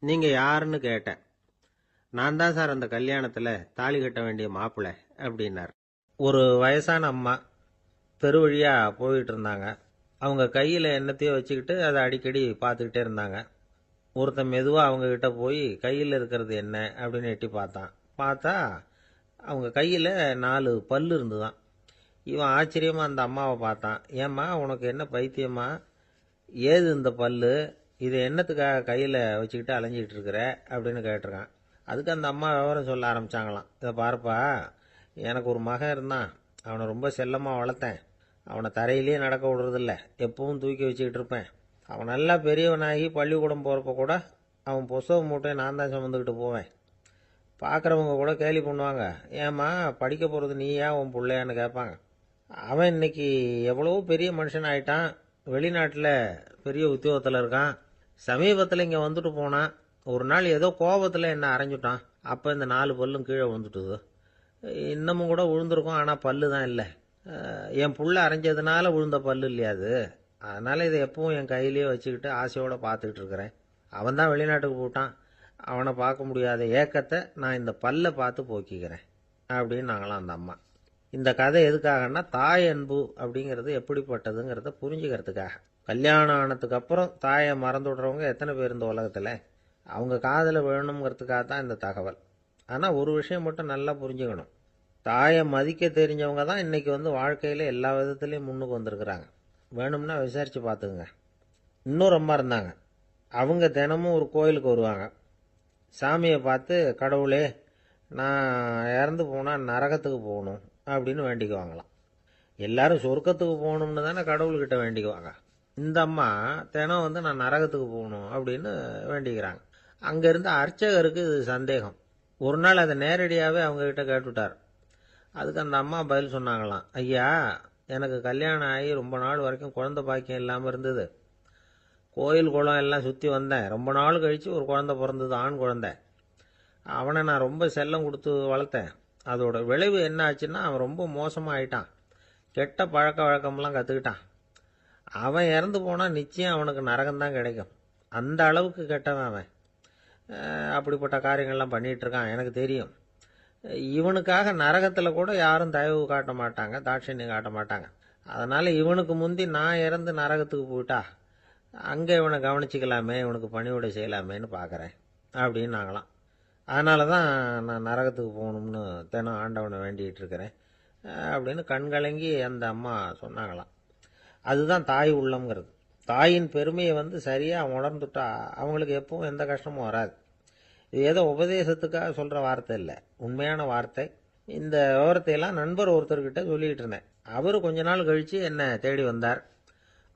நீங்க யாருன்னு கேட்டேன். நான் தான் சார் அந்த கல்யாணத்துல தாலி கட்ட வேண்டிய மாப்பிள்ளை அப்படின்னார். ஒரு வயசான அம்மா தெரு வழியா போயிட்டு இருந்தாங்க. அவங்க கையில என்னத்தையோ வச்சுக்கிட்டு அதை அடிக்கடி பார்த்துக்கிட்டே இருந்தாங்க. ஒருத்தன் மெதுவா அவங்க கிட்ட போய் கையில் இருக்கிறது என்ன அப்படின்னு எட்டி பார்த்தா அவங்க கையில 4 பல்லு இருந்துதான். இவன் ஆச்சரியமா அந்த அம்மாவை பார்த்தான். ஏம்மா, உனக்கு என்ன பைத்தியமா, ஏது இந்த பல்லு, இதை என்னத்துக்காக கையில வச்சுக்கிட்டு அலைஞ்சிட்டு இருக்கிற அப்படின்னு கேட்டிருக்கான். அதுக்கு அந்த அம்மா விவரம் சொல்ல ஆரம்பிச்சாங்களாம். இதை பாருப்பா, எனக்கு ஒரு மகன் இருந்தான், அவனை ரொம்ப செல்லமா வளர்த்தேன். அவனை தரையிலேயே நடக்க விடுறதில்ல, எப்பவும் தூக்கி வச்சுக்கிட்டு இருப்பேன். அவன் நல்லா பெரியவனாகி பள்ளிக்கூடம் போறப்ப கூட அவன் புஸ்தக மூட்டையை நான் தான் சுமந்துக்கிட்டு போவேன். பார்க்குறவங்க கூட கேலி பண்ணுவாங்க, ஏம்மா படிக்க போகிறது நீயா உன் பிள்ளையான்னு கேட்பாங்க. அவன் இன்னைக்கு எவ்வளவோ பெரிய மனுஷன் ஆயிட்டான், வெளிநாட்டில் பெரிய உத்தியோகத்தில் இருக்கான். சமீபத்தில் இங்கே வந்துட்டு போனான். ஒரு நாள் ஏதோ கோபத்தில் என்ன அரைஞ்சுட்டான். அப்போ இந்த 4 பல்லும் கீழே விழுந்துட்டுது. இன்னமும் கூட விழுந்திருக்கும், ஆனால் பல்லு தான் இல்லை. என் புள்ள அரைஞ்சதுனால விழுந்த பல்லு இல்லையா அது, அதனால இதை எப்பவும் என் கையிலேயே வச்சுக்கிட்டு ஆசையோடு பார்த்துக்கிட்டு இருக்கிறேன். அவன் தான் வெளிநாட்டுக்கு போட்டான், அவனை பார்க்க முடியாத ஏக்கத்தை நான் இந்த பல்லை பார்த்து போக்கிக்கிறேன் அப்படின்னு நாங்களாம் அந்த அம்மா. இந்த கதை எதுக்காகன்னா, தாய் அன்பு அப்படிங்கிறது எப்படிப்பட்டதுங்கிறத புரிஞ்சுக்கிறதுக்காக. கல்யாணம் ஆனதுக்கு அப்புறம் தாயை மறந்து விடுறவங்க எத்தனை பேர் இந்த உலகத்தில், அவங்க காதில் வேணுங்கிறதுக்காக தான் இந்த தகவல். ஆனால் ஒரு விஷயம் மட்டும் நல்லா புரிஞ்சுக்கணும், தாயை மதிக்க தெரிஞ்சவங்க தான் இன்னைக்கு வாழ்க்கையில் எல்லா விதத்துலேயும் முன்னுக்கு வந்திருக்கிறாங்க. வேணும்னா விசாரித்து பார்த்துக்குங்க. இன்னொரு அம்மா இருந்தாங்க. அவங்க தினமும் ஒரு கோயிலுக்கு வருவாங்க. சாமியை பார்த்து, கடவுளே, நான் இறந்து போனால் நரகத்துக்கு போகணும் அப்படின்னு வேண்டிக்குவாங்களாம். எல்லாரும் சொர்க்கத்துக்கு போகணும்னு தானே கடவுள்கிட்ட வேண்டிக்குவாங்க. இந்த அம்மா தினம் நான் நரகத்துக்கு போகணும் அப்படின்னு வேண்டிக்கிறாங்க. அங்கேருந்து அர்ச்சகருக்கு இது சந்தேகம். ஒரு நாள் அதை நேரடியாகவே அவங்ககிட்ட கேட்டுவிட்டார். அதுக்கு அந்த அம்மா பதில் சொன்னாங்களாம், ஐயா, எனக்கு கல்யாணம் ஆகி ரொம்ப நாள் வரைக்கும் குழந்தை பாக்கியம் இல்லாமல் இருந்தது. கோயில் குளம் எல்லாம் சுற்றி வந்தேன். ரொம்ப நாள் கழித்து ஒரு குழந்தை பிறந்தது, ஆண் குழந்தை. அவனை நான் ரொம்ப செல்லம் கொடுத்து வளர்த்தேன். அதோட விளைவு என்ன ஆச்சுன்னா, அவன் ரொம்ப மோசமாக ஆயிட்டான். கெட்ட பழக்க வழக்கம்லாம் கற்றுக்கிட்டான். அவன் இறந்து போனால் நிச்சயம் அவனுக்கு நரகம்தான் கிடைக்கும். அந்த அளவுக்கு கெட்டவன் அவன். அப்படிப்பட்ட காரியங்கள்லாம் பண்ணிகிட்டு இருக்கான், எனக்கு தெரியும். இவனுக்காக நரகத்தில் கூட யாரும் தயவு காட்ட மாட்டாங்க, தாட்சண்யம் காட்ட மாட்டாங்க. அதனால் இவனுக்கு முந்தி நான் இறந்து நரகத்துக்கு போயிட்டா அங்கே இவனை கவனிச்சிக்கலாமே, இவனுக்கு பணிவிடை செய்யலாமேன்னு பார்க்குறேன் அப்படின்னு நாங்களாம். அதனால தான் நான் நரகத்துக்கு போகணும்னு தினம் ஆண்டவனை வேண்டிகிட்டு இருக்கிறேன் அப்படின்னு கண்கலங்கி அந்த அம்மா சொன்னாங்களாம். அதுதான் தாய் உள்ளம்ங்கிறது. தாயின் பெருமையை சரியாக உணர்ந்துட்டா அவங்களுக்கு எப்பவும் எந்த கஷ்டமும் வராது. இது ஏதோ உபதேசத்துக்காக சொல்கிற வார்த்தை இல்லை, உண்மையான வார்த்தை. இந்த விவரத்தையெல்லாம் நண்பர் ஒருத்தர்கிட்ட சொல்லிகிட்டு இருந்தேன். அவர் கொஞ்ச நாள் கழித்து என்னை தேடி வந்தார்.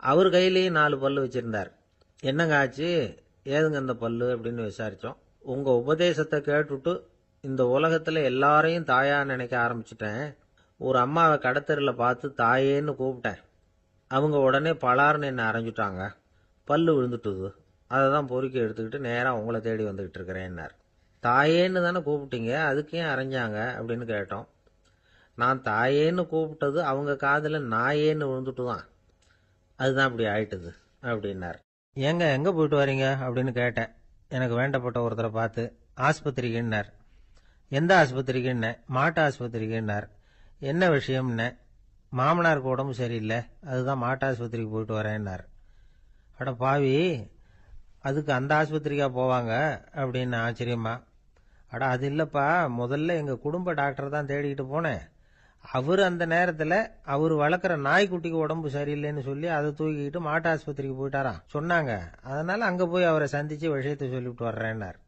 அவர் கையிலேயும் 4 பல்லு வச்சுருந்தார். என்னங்க ஆச்சு, ஏதுங்க இந்த பல்லு அப்படின்னு விசாரித்தோம். உங்கள் உபதேசத்தை கேட்டுட்டு இந்த உலகத்தில் எல்லாரையும் தாயா நினைக்க ஆரம்பிச்சிட்டேன். ஒரு அம்மாவை கடத்தரில் பார்த்து தாயேன்னு கூப்பிட்டேன். அவங்க உடனே பலார்னு என்னை அரைஞ்சிட்டாங்க. பல்லு விழுந்துட்டுது. அதை தான் பொறுக்கி எடுத்துக்கிட்டு நேராக உங்களை தேடி வந்துக்கிட்டு இருக்கிறேன்னார். தாயேன்னு தானே கூப்பிட்டீங்க, அதுக்கு ஏன் அரைஞ்சாங்க அப்படின்னு கேட்டோம். நான் தாயேன்னு கூப்பிட்டது அவங்க காதில் நாயேன்னு விழுந்துட்டு தான், அதுதான் அப்படி ஆயிட்டுது அப்படின்னார். ஏங்க எங்கே போயிட்டு வரீங்க அப்படின்னு கேட்டேன். எனக்கு வேண்டப்பட்ட ஒருத்தரை பார்த்து. ஆஸ்பத்திரிக்குன்னார். எந்த ஆஸ்பத்திரிக்குன்னே? மாட்டு ஆஸ்பத்திரிக்குன்னார். என்ன விஷயம்னே? மாமனாருக்கு உடம்பு சரியில்லை, அதுதான் மாட்டு ஆஸ்பத்திரிக்கு போயிட்டு வரேன்னார். அட பாவி, அதுக்கு அந்த ஆஸ்பத்திரிக்கா போவாங்க அப்படின்னு ஆச்சரியமா. அட அது இல்லைப்பா, முதல்ல எங்கள் குடும்ப டாக்டர் தான் தேடிக்கிட்டு போனேன். அவர் அந்த நேரத்தில் அவர் வளர்க்குற நாய்க்குட்டிக்கு உடம்பு சரியில்லைன்னு சொல்லி அதை தூக்கிக்கிட்டு மாட்டு ஆஸ்பத்திரிக்கு போயிட்டாராம் சொன்னாங்க. அதனால் அங்கே போய் அவரை சந்தித்து விஷயத்தை சொல்லிவிட்டு வர்றேன்னார்.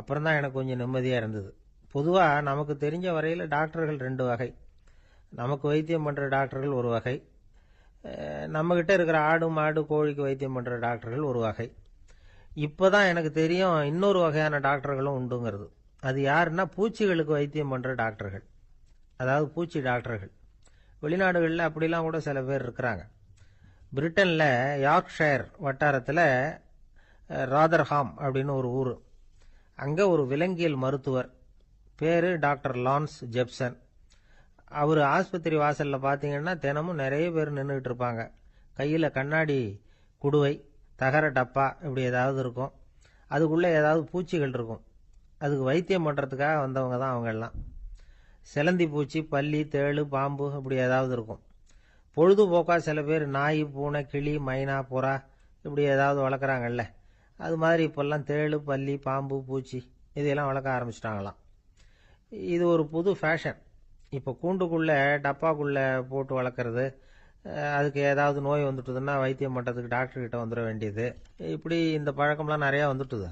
அப்புறம் தான் எனக்கு கொஞ்சம் நிம்மதியாக இருந்தது. பொதுவாக நமக்கு தெரிஞ்ச வரையில் டாக்டர்கள் 2 வகை. நமக்கு வைத்தியம் பண்ணுற டாக்டர்கள் ஒரு வகை, நம்மக்கிட்ட இருக்கிற ஆடு மாடு கோழிக்கு வைத்தியம் பண்ணுற டாக்டர்கள் ஒரு வகை. இப்போ தான் எனக்கு தெரியும் இன்னொரு வகையான டாக்டர்களும் உண்டுங்கிறது. அது யாருன்னா பூச்சிகளுக்கு வைத்தியம் பண்ணுற டாக்டர்கள், அதாவது பூச்சி டாக்டர்கள். வெளிநாடுகளில் அப்படிலாம் கூட சில பேர் இருக்கிறாங்க. பிரிட்டனில் யார்க்ஷயர் வட்டாரத்தில் ராதர்ஹாம் அப்படின்னு ஒரு ஊர். அங்கே ஒரு விலங்கியல் மருத்துவர், பேர் டாக்டர் லான்ஸ் ஜெப்சன். அவர் ஆஸ்பத்திரி வாசலில் பார்த்தீங்கன்னா தினமும் நிறைய பேர் நின்றுக்கிட்டு இருப்பாங்க. கையில் கண்ணாடி குடுவை, தகர டப்பா இப்படி ஏதாவது இருக்கும். அதுக்குள்ளே ஏதாவது பூச்சிகள் இருக்கும். அதுக்கு வைத்தியம் பண்ணுறதுக்காக வந்தவங்க தான் அவங்க எல்லாம். சிலந்தி பூச்சி, பல்லி, தேளு, பாம்பு இப்படி ஏதாவது இருக்கும். பொழுதுபோக்காக சில பேர் நாய், பூனை, கிளி, மைனா, புறா இப்படி ஏதாவது வளர்க்குறாங்கல்ல, அது மாதிரி இப்போல்லாம் தேளு, பல்லி, பாம்பு, பூச்சி இதையெல்லாம் வளர்க்க ஆரம்பிச்சிட்டாங்களாம். இது ஒரு புது ஃபேஷன். இப்போ கூண்டுக்குள்ளே டப்பாக்குள்ளே போட்டு வளர்க்குறது, அதுக்கு ஏதாவது நோய் வந்துட்டுதுன்னா வைத்தியம் பண்ணுறதுக்கு டாக்டர்கிட்ட வந்துட வேண்டியது, இப்படி இந்த பழக்கம்லாம் நிறையா வந்துட்டுது.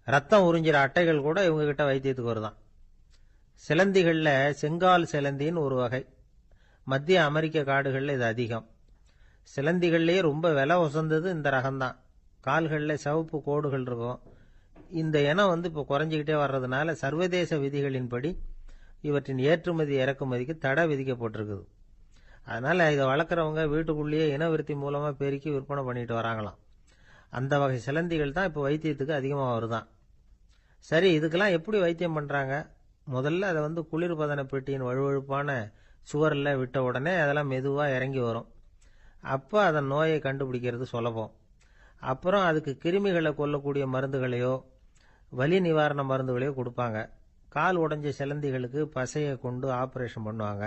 ரத்தம் உறிஞ்சிற அட்டைகள் கூட இவங்ககிட்ட வைத்தியத்துக்கு வருதான். சிலந்திகளில் செங்கால் சிலந்தின்னு ஒரு வகை. மத்திய அமெரிக்க காடுகளில் இது அதிகம். சிலந்திகள்லேயே ரொம்ப விலை உசந்தது இந்த ரகம்தான். கால்களில் சிவப்பு கோடுகள் இருக்கும். இந்த இனம் இப்போ குறைஞ்சிக்கிட்டே வர்றதுனால சர்வதேச விதிகளின்படி இவற்றின் ஏற்றுமதி இறக்குமதிக்கு தடை விதிக்கப்பட்டிருக்குது. அதனால் இதை வளர்க்குறவங்க வீட்டுக்குள்ளேயே இனவிருத்தி மூலமாக பெருக்கி விற்பனை பண்ணிட்டு வராங்களாம். அந்த வகை சிலந்திகள் தான் இப்போ வைத்தியத்துக்கு அதிகமாக வருதான். சரி, இதுக்கெல்லாம் எப்படி வைத்தியம் பண்ணுறாங்க? முதல்ல அதை குளிர்பதன பெட்டியின் வழுவழுப்பான சுவரில் விட்ட உடனே அதெல்லாம் மெதுவாக இறங்கி வரும். அப்போ அதன் நோயை கண்டுபிடிக்கிறது சுலபம். அப்புறம் அதுக்கு கிருமிகளை கொல்லக்கூடிய மருந்துகளையோ வலி நிவாரண மருந்துகளையோ கொடுப்பாங்க. கால் உடைஞ்ச சிலந்திகளுக்கு பசையை கொண்டு ஆப்ரேஷன் பண்ணுவாங்க.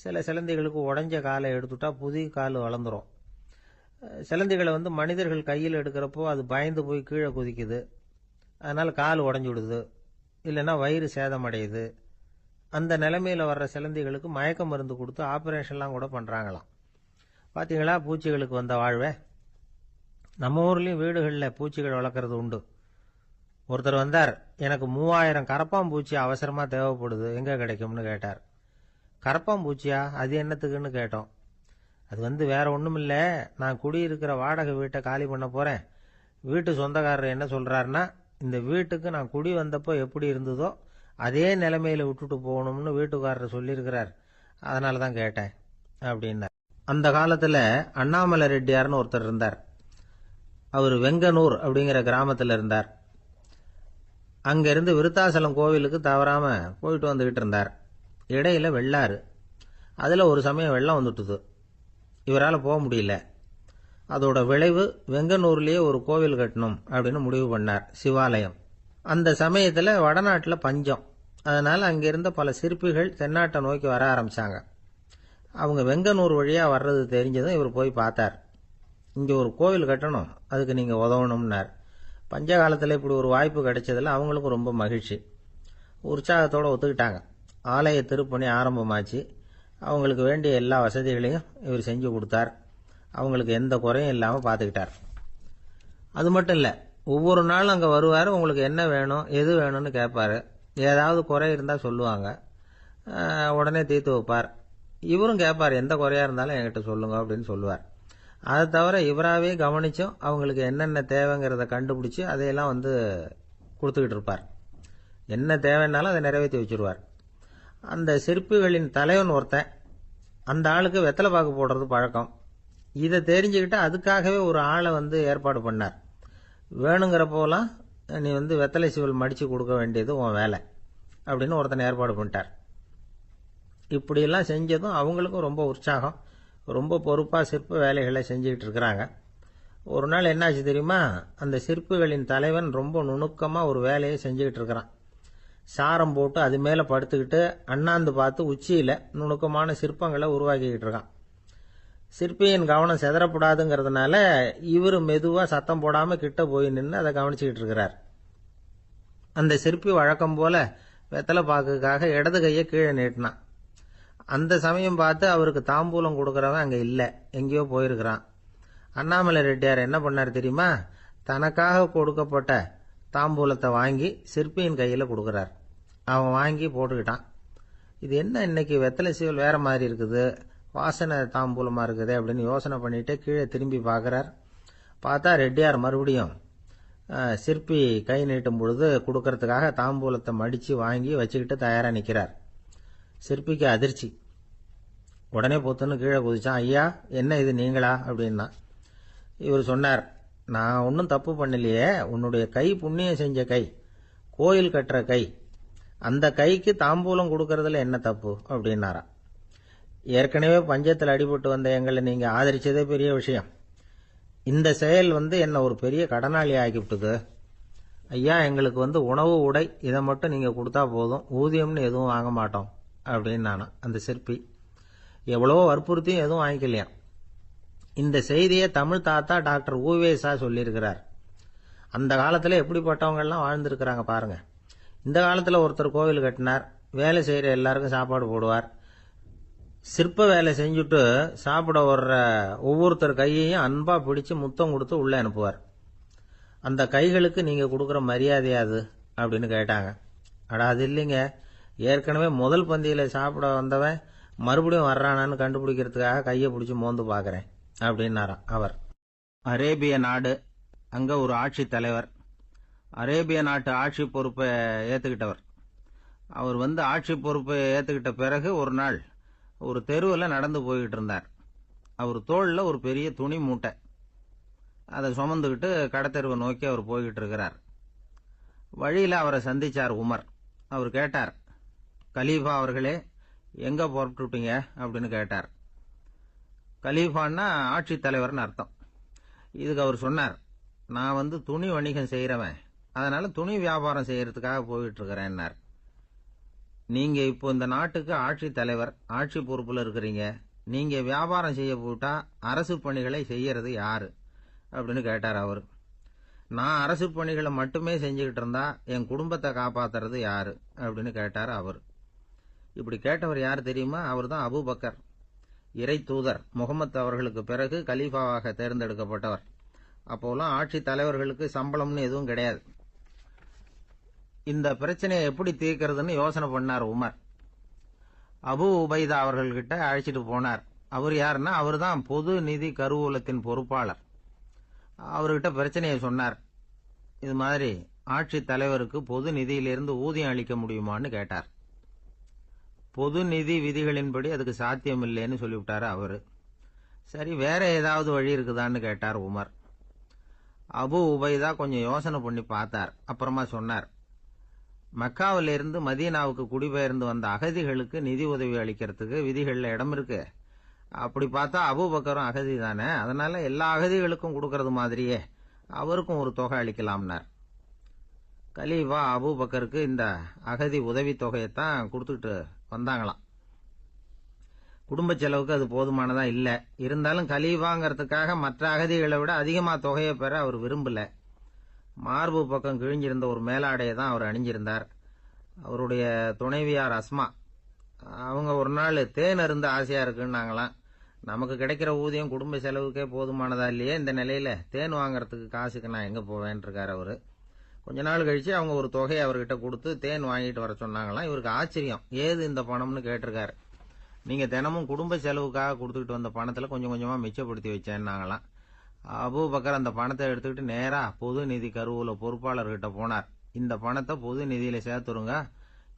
சில சிலந்திகளுக்கு உடைஞ்ச காலை எடுத்துட்டா புதிய கால் வளர்ந்துடும். சிலந்திகளை மனிதர்கள் கையில் எடுக்கிறப்போ அது பயந்து போய் கீழே குதிக்குது. அதனால் கால் உடஞ்சி விடுது, இல்லைன்னா வயிறு சேதமடையுது. அந்த நிலைமையில் வர்ற சிலந்திகளுக்கு மயக்க மருந்து கொடுத்து ஆப்ரேஷன்லாம் கூட பண்ணுறாங்களாம். பார்த்தீங்களா பூச்சிகளுக்கு வந்த வாழ்வே. நம்ம ஊர்லேயும் வீடுகளில் பூச்சிகள் வளர்க்குறது உண்டு. ஒருத்தர் வந்தார். எனக்கு 3000 கரப்பாம்பூச்சி அவசரமாக தேவைப்படுது, எங்கே கிடைக்கும்னு கேட்டார். கரப்பாம்பூச்சியா, அது என்னத்துக்குன்னு கேட்டோம். அது வேற ஒன்றும் இல்லை, நான் குடியிருக்கிற வாடகை வீட்டை காலி பண்ண போகிறேன். வீட்டு சொந்தக்காரர் என்ன சொல்கிறாருன்னா, இந்த வீட்டுக்கு நான் குடி வந்தப்போ எப்படி இருந்ததோ அதே நிலைமையில் விட்டுட்டு போகணும்னு வீட்டுக்காரர் சொல்லியிருக்கிறார், அதனால தான் கேட்டேன் அப்படின்னார். அந்த காலத்தில் அண்ணாமலை ரெட்டியார்னு ஒருத்தர் இருந்தார். அவர் வெங்கனூர் அப்படிங்கிற கிராமத்தில் இருந்தார். அங்கேருந்து விருத்தாசலம் கோவிலுக்கு தவறாமல் போயிட்டு வந்துக்கிட்டு இருந்தார். இடையில வெள்ளாறு, அதில் ஒரு சமயம் வெள்ளம் வந்துட்டுது. இவரால் போக முடியல. அதோட விளைவு வெங்கனூர்லேயே ஒரு கோவில் கட்டணும் அப்படின்னு முடிவு பண்ணார், சிவாலயம். அந்த சமயத்தில் வடநாட்டில் பஞ்சம். அதனால் அங்கே இருந்த பல சிற்பிகள் தென்னாட்டை நோக்கி வர ஆரம்பித்தாங்க. அவங்க வெங்கனூர் வழியாக வர்றது தெரிஞ்சதும் இவர் போய் பார்த்தார். இங்கே ஒரு கோவில் கட்டணும், அதுக்கு நீங்கள் உதவணும்னார். பஞ்ச காலத்தில் இப்படி ஒரு வாய்ப்பு கிடைச்சதில் அவங்களுக்கும் ரொம்ப மகிழ்ச்சி. உற்சாகத்தோடு ஒத்துக்கிட்டாங்க. ஆலய திருப்பணி ஆரம்பமாச்சு. அவங்களுக்கு வேண்டிய எல்லா வசதிகளையும் இவர் செஞ்சு கொடுத்தார். அவங்களுக்கு எந்த குறையும் இல்லாமல் பார்த்துக்கிட்டார். அது மட்டும் இல்லை, ஒவ்வொரு நாளும் அங்கே வருவார். உங்களுக்கு என்ன வேணும், எது வேணும்னு கேட்பார். ஏதாவது குறை இருந்தால் சொல்லுவாங்க. உடனே தீர்த்து வைப்பார். இவரும் கேட்பார், எந்த குறையா இருந்தாலும் என்கிட்ட சொல்லுங்க அப்படின்னு சொல்லுவார். அதை தவிர இவராகவே கவனிச்சும் அவங்களுக்கு என்னென்ன தேவைங்கிறத கண்டுபிடிச்சி அதையெல்லாம் கொடுத்துக்கிட்டு இருப்பார். என்ன தேவைன்னாலும் அதை நிறைவேற்றி வச்சுருவார். அந்த சிற்பிகளின் தலைவன் ஒருத்தன், அந்த ஆளுக்கு வெத்தலை பாக்கு போடுறது பழக்கம். இதை தெரிஞ்சுக்கிட்டு அதுக்காகவே ஒரு ஆளை ஏற்பாடு பண்ணார். வேணுங்கிறப்போலாம் நீ வெத்தலை சீவல் மடித்து கொடுக்க வேண்டியது உன் வேலை அப்படின்னு ஒருத்தனை ஏற்பாடு பண்ணிட்டார். இப்படியெல்லாம் செஞ்சதும் அவங்களுக்கும் ரொம்ப உற்சாகம். ரொம்ப பொறுப்பாக சிற்ப வேலைகளை செஞ்சுக்கிட்டு இருக்கிறாங்க. ஒரு நாள் என்னாச்சு தெரியுமா? அந்த சிற்பிகளின் தலைவன் ரொம்ப நுணுக்கமாக ஒரு வேலையை செஞ்சுக்கிட்டு இருக்கிறான். சாரம் போட்டு அது மேலே படுத்துக்கிட்டு அண்ணாந்து பார்த்து உச்சியில் நுணுக்கமான சிற்பங்களை உருவாக்கிக்கிட்டு இருக்கான். சிற்பியின் கவனம் செதறப்படாதுங்கிறதுனால இவர் மெதுவாக சத்தம் போடாமல் கிட்ட போய் நின்று அதை கவனிச்சுக்கிட்டு இருக்கிறார். அந்த சிற்பி வழக்கம் போல வெத்தலை பாக்குக்காக இடது கையை கீழே நீட்டினான். அந்த சமயம் பார்த்து அவருக்கு தாம்பூலம் கொடுக்கறவன் அங்கே இல்லை, எங்கேயோ போயிருக்கிறான். அண்ணாமலை ரெட்டியார் என்ன பண்ணார் தெரியுமா? தனக்காக கொடுக்கப்பட்ட தாம்பூலத்தை வாங்கி சிற்பியின் கையில் கொடுக்குறார். அவன் வாங்கி போட்டுக்கிட்டான். இது என்ன இன்னைக்கு வெத்தலை சீவல் வேற மாதிரி இருக்குது, வாசனை தாம்பூலமாக இருக்குது அப்படின்னு யோசனை பண்ணிட்டு கீழே திரும்பி பார்க்குறார். பார்த்தா ரெட்டியார் மறுபடியும் சிற்பி கை நீட்டும் பொழுது கொடுக்கறதுக்காக தாம்பூலத்தை மடித்து வாங்கி வச்சுக்கிட்டு தயாராக நிற்கிறார். சிற்பிக்கு அதிர்ச்சி. உடனே பொத்துன்னு கீழே குதிச்சான். ஐயா, என்ன இது நீங்களா அப்படின்னா. இவர் சொன்னார், நான் ஒன்றும் தப்பு பண்ணலையே, உன்னுடைய கை புண்ணியம் செஞ்ச கை, கோயில் கட்டுற கை, அந்த கைக்கு தாம்பூலம் கொடுக்கறதுல என்ன தப்பு அப்படின்னாராம். ஏற்கனவே பஞ்சத்தில் அடிபட்டு வந்த எங்களை நீங்கள் ஆதரிச்சதே பெரிய விஷயம். இந்த செயல் என்ன ஒரு பெரிய கடனாளி ஆகிவிட்டுது. ஐயா, எங்களுக்கு உணவு உடை இதை மட்டும் நீங்கள் கொடுத்தா போதும், ஊதியம்னு எதுவும் வாங்க மாட்டோம் அப்படின்னு நானும். அந்த சிற்பி எவ்வளவோ வற்புறுத்தியும் எதுவும் வாங்கிக்கலையாம். இந்த செய்தியை தமிழ் தாத்தா டாக்டர் ஊவேசா சொல்லியிருக்கிறார். அந்த காலத்தில் எப்படிப்பட்டவங்கெல்லாம் வாழ்ந்துருக்கிறாங்க பாருங்க. இந்த காலத்தில் ஒருத்தர் கோவில் கட்டினார், வேலை செய்கிற எல்லாருக்கும் சாப்பாடு போடுவார். சிற்ப வேலை செஞ்சுட்டு சாப்பிட வர்ற ஒவ்வொருத்தர் கையையும் அன்பா பிடிச்சு முத்தம் கொடுத்து உள்ளே அனுப்புவார். அந்த கைகளுக்கு நீங்கள் கொடுக்குற மரியாதையாது அப்படின்னு கேட்டாங்க. அடா, அது இல்லைங்க, ஏற்கனவே முதல் பந்தியில் சாப்பிட வந்தவன் மறுபடியும் வர்றானான்னு கண்டுபிடிக்கிறதுக்காக கையை பிடிச்சி மோந்து பார்க்குறேன் அப்படின்னாராம் அவர். அரேபிய நாடு, அங்கே ஒரு ஆட்சி தலைவர், அரேபிய நாட்டு ஆட்சி பொறுப்பை ஏற்றுக்கிட்டவர். அவர் ஆட்சி பொறுப்பை ஏற்றுக்கிட்ட பிறகு ஒரு நாள் ஒரு தெருவில் நடந்து போய்கிட்டு இருந்தார். அவர் தோளில் ஒரு பெரிய துணி மூட்டை, அதை சுமந்துக்கிட்டு கடத்தெருவை நோக்கி அவர் போய்கிட்டு இருக்கிறார். வழியில் அவரை சந்திச்சார் உமர். அவர் கேட்டார், கலீஃபா அவர்களே, எங்கே புறப்பட்டுட்டீங்க அப்படின்னு கேட்டார். கலீஃபான்னா ஆட்சி தலைவர்னு அர்த்தம். இதுக்கு அவர் சொன்னார், நான் துணி வணிகம் செய்கிறவன், அதனால துணி வியாபாரம் செய்யறதுக்காக போயிட்டு இருக்கிறேன்னார். நீங்க இப்போ இந்த நாட்டுக்கு ஆட்சி தலைவர், ஆட்சி பொறுப்புல இருக்கிறீங்க, நீங்க வியாபாரம் செய்ய போட்டா அரசு பணிகளை செய்யறது யாரு அப்படின்னு கேட்டார் அவர். நான் அரசு பணிகளை மட்டுமே செஞ்சுக்கிட்டு இருந்தா என் குடும்பத்தை காப்பாத்துறது யாரு அப்படின்னு கேட்டார் அவர். இப்படி கேட்டவர் யார் தெரியுமா? அவர் தான் அபூபக்கர், இறை தூதர் முகமது அவர்களுக்கு பிறகு கலீஃபாவாக தேர்ந்தெடுக்கப்பட்டவர். அப்போலாம் ஆட்சி தலைவர்களுக்கு சம்பளம்னு எதுவும் கிடையாது. இந்த பிரச்சனையை எப்படி தீர்க்கிறதுன்னு யோசனை பண்ணார் உமர். அபு உபைதா அவர்கள்கிட்ட அழைச்சிட்டு போனார். அவர் யாருன்னா, அவர் தான் பொது நிதி கருவூலத்தின் பொறுப்பாளர். அவர்கிட்ட பிரச்சனையை சொன்னார். இது மாதிரி ஆட்சி தலைவருக்கு பொது நிதியிலிருந்து ஊதியம் அளிக்க முடியுமான்னு கேட்டார். பொது நிதி விதிகளின்படி அதுக்கு சாத்தியம் இல்லைன்னு சொல்லிவிட்டாரு அவரு. சரி, வேற ஏதாவது வழி இருக்குதான்னு கேட்டார் உமர். அபு உபைதா கொஞ்சம் யோசனை பண்ணி பார்த்தார். அப்புறமா சொன்னார், மக்காவிலிருந்து மதீனாவுக்கு குடிபெயர்ந்து வந்த அகதிகளுக்கு நிதி உதவி அளிக்கிறதுக்கு விதிகளில் இடம் இருக்கு. அப்படி பார்த்தா அபூபக்கரும் அகதி தானே, அதனால எல்லா அகதிகளுக்கும் கொடுக்கறது மாதிரியே அவருக்கும் ஒரு தொகை அளிக்கலாம்னார். கலீஃபா அபூபக்கருக்கு இந்த அகதி உதவி தொகையைத்தான் கொடுத்துட்டு வந்தாங்களாம். குடும்ப செலவுக்கு அது போதுமானதா இல்லை. இருந்தாலும் கலீஃபாங்கிறதுக்காக மற்ற அகதிகளை விட அதிகமாக தொகையை பெற அவர் விரும்பல. மார்பு பக்கம் கிழிஞ்சிருந்த ஒரு மேலாடையை தான் அவர் அணிஞ்சிருந்தார். அவருடைய துணைவியார் அஸ்மா, அவங்க ஒரு நாள் தேன் அருந்த ஆசையா இருக்குன்னாங்களாம். நமக்கு கிடைக்கிற ஊதியம் குடும்ப செலவுக்கே போதுமானதா இல்லையே, இந்த நிலையில தேன் வாங்கறதுக்கு காசுக்கு நான் எங்க போவேன் இருக்காரு அவரு. கொஞ்ச நாள் கழிச்சு அவங்க ஒரு தொகையை அவர்கிட்ட கொடுத்து தேன் வாங்கிட்டு வர சொன்னாங்களாம். இவருக்கு ஆச்சரியம், ஏது இந்த பணம்னு கேட்டிருக்காரு. நீங்க தினமும் குடும்ப செலவுக்காக கொடுத்துக்கிட்டு வந்த பணத்துல கொஞ்சம் கொஞ்சமா மிச்சப்படுத்தி வச்சேன்னாங்களாம். அபூபக்கர் அந்த பணத்தை எடுத்துக்கிட்டு நேரா பொது நிதி கருவூல பொறுப்பாளர்கிட்ட போனார். இந்த பணத்தை பொது நிதியில சேர்த்துருங்க,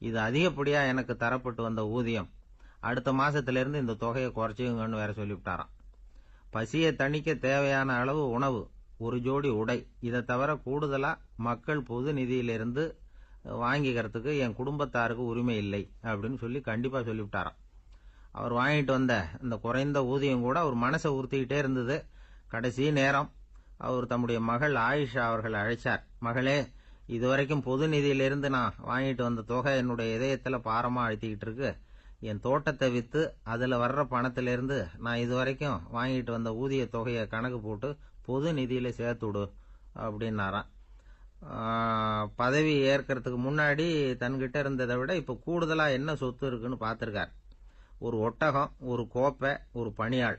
இது அதிகப்படியா எனக்கு தரப்பட்டு வந்த ஊதியம், அடுத்த மாசத்துல இருந்து இந்த தொகையை குறைச்சுங்கன்னு வேற சொல்லிவிட்டாராம். பசியை தணிக்க தேவையான அளவு உணவு, ஒரு ஜோடி உடை, இதை தவிர கூடுதலா மக்கள் பொது நிதியிலிருந்து வாங்கிக்கிறதுக்கு என் குடும்பத்தாருக்கு உரிமை இல்லை அப்படின்னு சொல்லி கண்டிப்பா சொல்லிவிட்டாராம். அவர் வாங்கிட்டு வந்த இந்த குறைந்த ஊதியம் கூட அவர் மனசை உறுத்திக்கிட்டே இருந்தது. கடைசி நேரம் அவர் தம்முடைய மகள் ஆயிஷா அவர்கள் அழைச்சார். மகளே, இதுவரைக்கும் பொது நிதியிலிருந்து நான் வாங்கிட்டு வந்த தொகை என்னுடைய இதயத்துல பாரமா அழுத்திக்கிட்டு இருக்கு. என் தோட்டத்தை வித்து அதுல வர்ற பணத்திலிருந்து நான் இதுவரைக்கும் வாங்கிட்டு வந்த ஊதிய தொகையை கணக்கு போட்டு பொது நிதியில சேர்த்துடு அப்படின்னாராம். பதவி ஏற்கிறதுக்கு முன்னாடி தன்கிட்ட இருந்ததை விட இப்ப கூடுதலா என்ன சொத்து இருக்குன்னு பார்த்திருக்கார். ஒரு ஒட்டகம், ஒரு கோப்பை, ஒரு பணியாள்,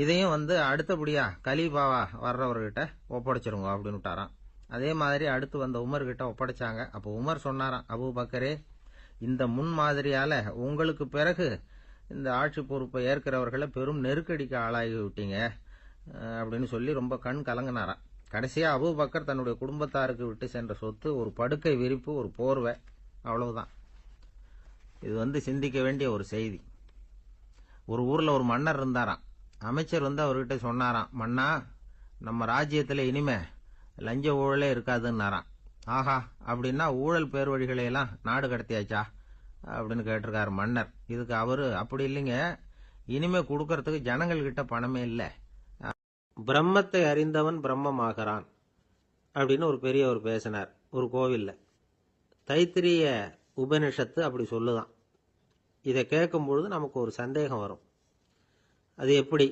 இதையும் அடுத்தபடியா கலீஃபாவா வர்றவர்கிட்ட ஒப்படைச்சிருங்க அப்படின்னு விட்டாராம். அதே மாதிரி அடுத்து வந்த உமர் கிட்ட ஒப்படைச்சாங்க. அப்போ உமர் சொன்னாராம், அபூபக்கரே, இந்த முன்மாதிரியால உங்களுக்கு பிறகு இந்த ஆட்சி பொறுப்பை ஏற்கிறவர்களை பெரும் நெருக்கடிக்கு ஆளாகி விட்டீங்க அப்படின்னு சொல்லி ரொம்ப கண் கலங்கினாராம். கடைசியா அபூபக்கர் தன்னுடைய குடும்பத்தாருக்கு விட்டு சென்ற சொத்து ஒரு படுக்கை விரிப்பு, ஒரு போர்வை, அவ்வளவுதான். இது சிந்திக்க வேண்டிய ஒரு செய்தி. ஒரு ஊர்ல ஒரு மன்னர் இருந்தாராம். அமைச்சர் அவர்கிட்ட சொன்னாராம், மன்னா, நம்ம ராஜ்யத்துல இனிமே லஞ்ச ஊழலே இருக்காதுன்னாராம். ஆஹா, அப்படின்னா ஊழல் பேர் வழிகளை எல்லாம் நாடு கடத்தியாச்சா அப்படின்னு கேட்டிருக்காரு மன்னர். இதுக்கு அவரு, அப்படி இல்லைங்க, இனிமே கொடுக்கறதுக்கு ஜனங்கள் கிட்ட பணமே இல்ல, பிரம்மத்தை அறிந்தவன் பிரம்மமாகறான் அப்படின்னு ஒரு பெரியவர் பேசினார் ஒரு கோவில்ல. தைத்திரிய உபனிஷத்து அப்படி சொல்லுதான். இதை கேட்கும் பொழுது நமக்கு ஒரு சந்தேகம் வரும். அது எப்படி?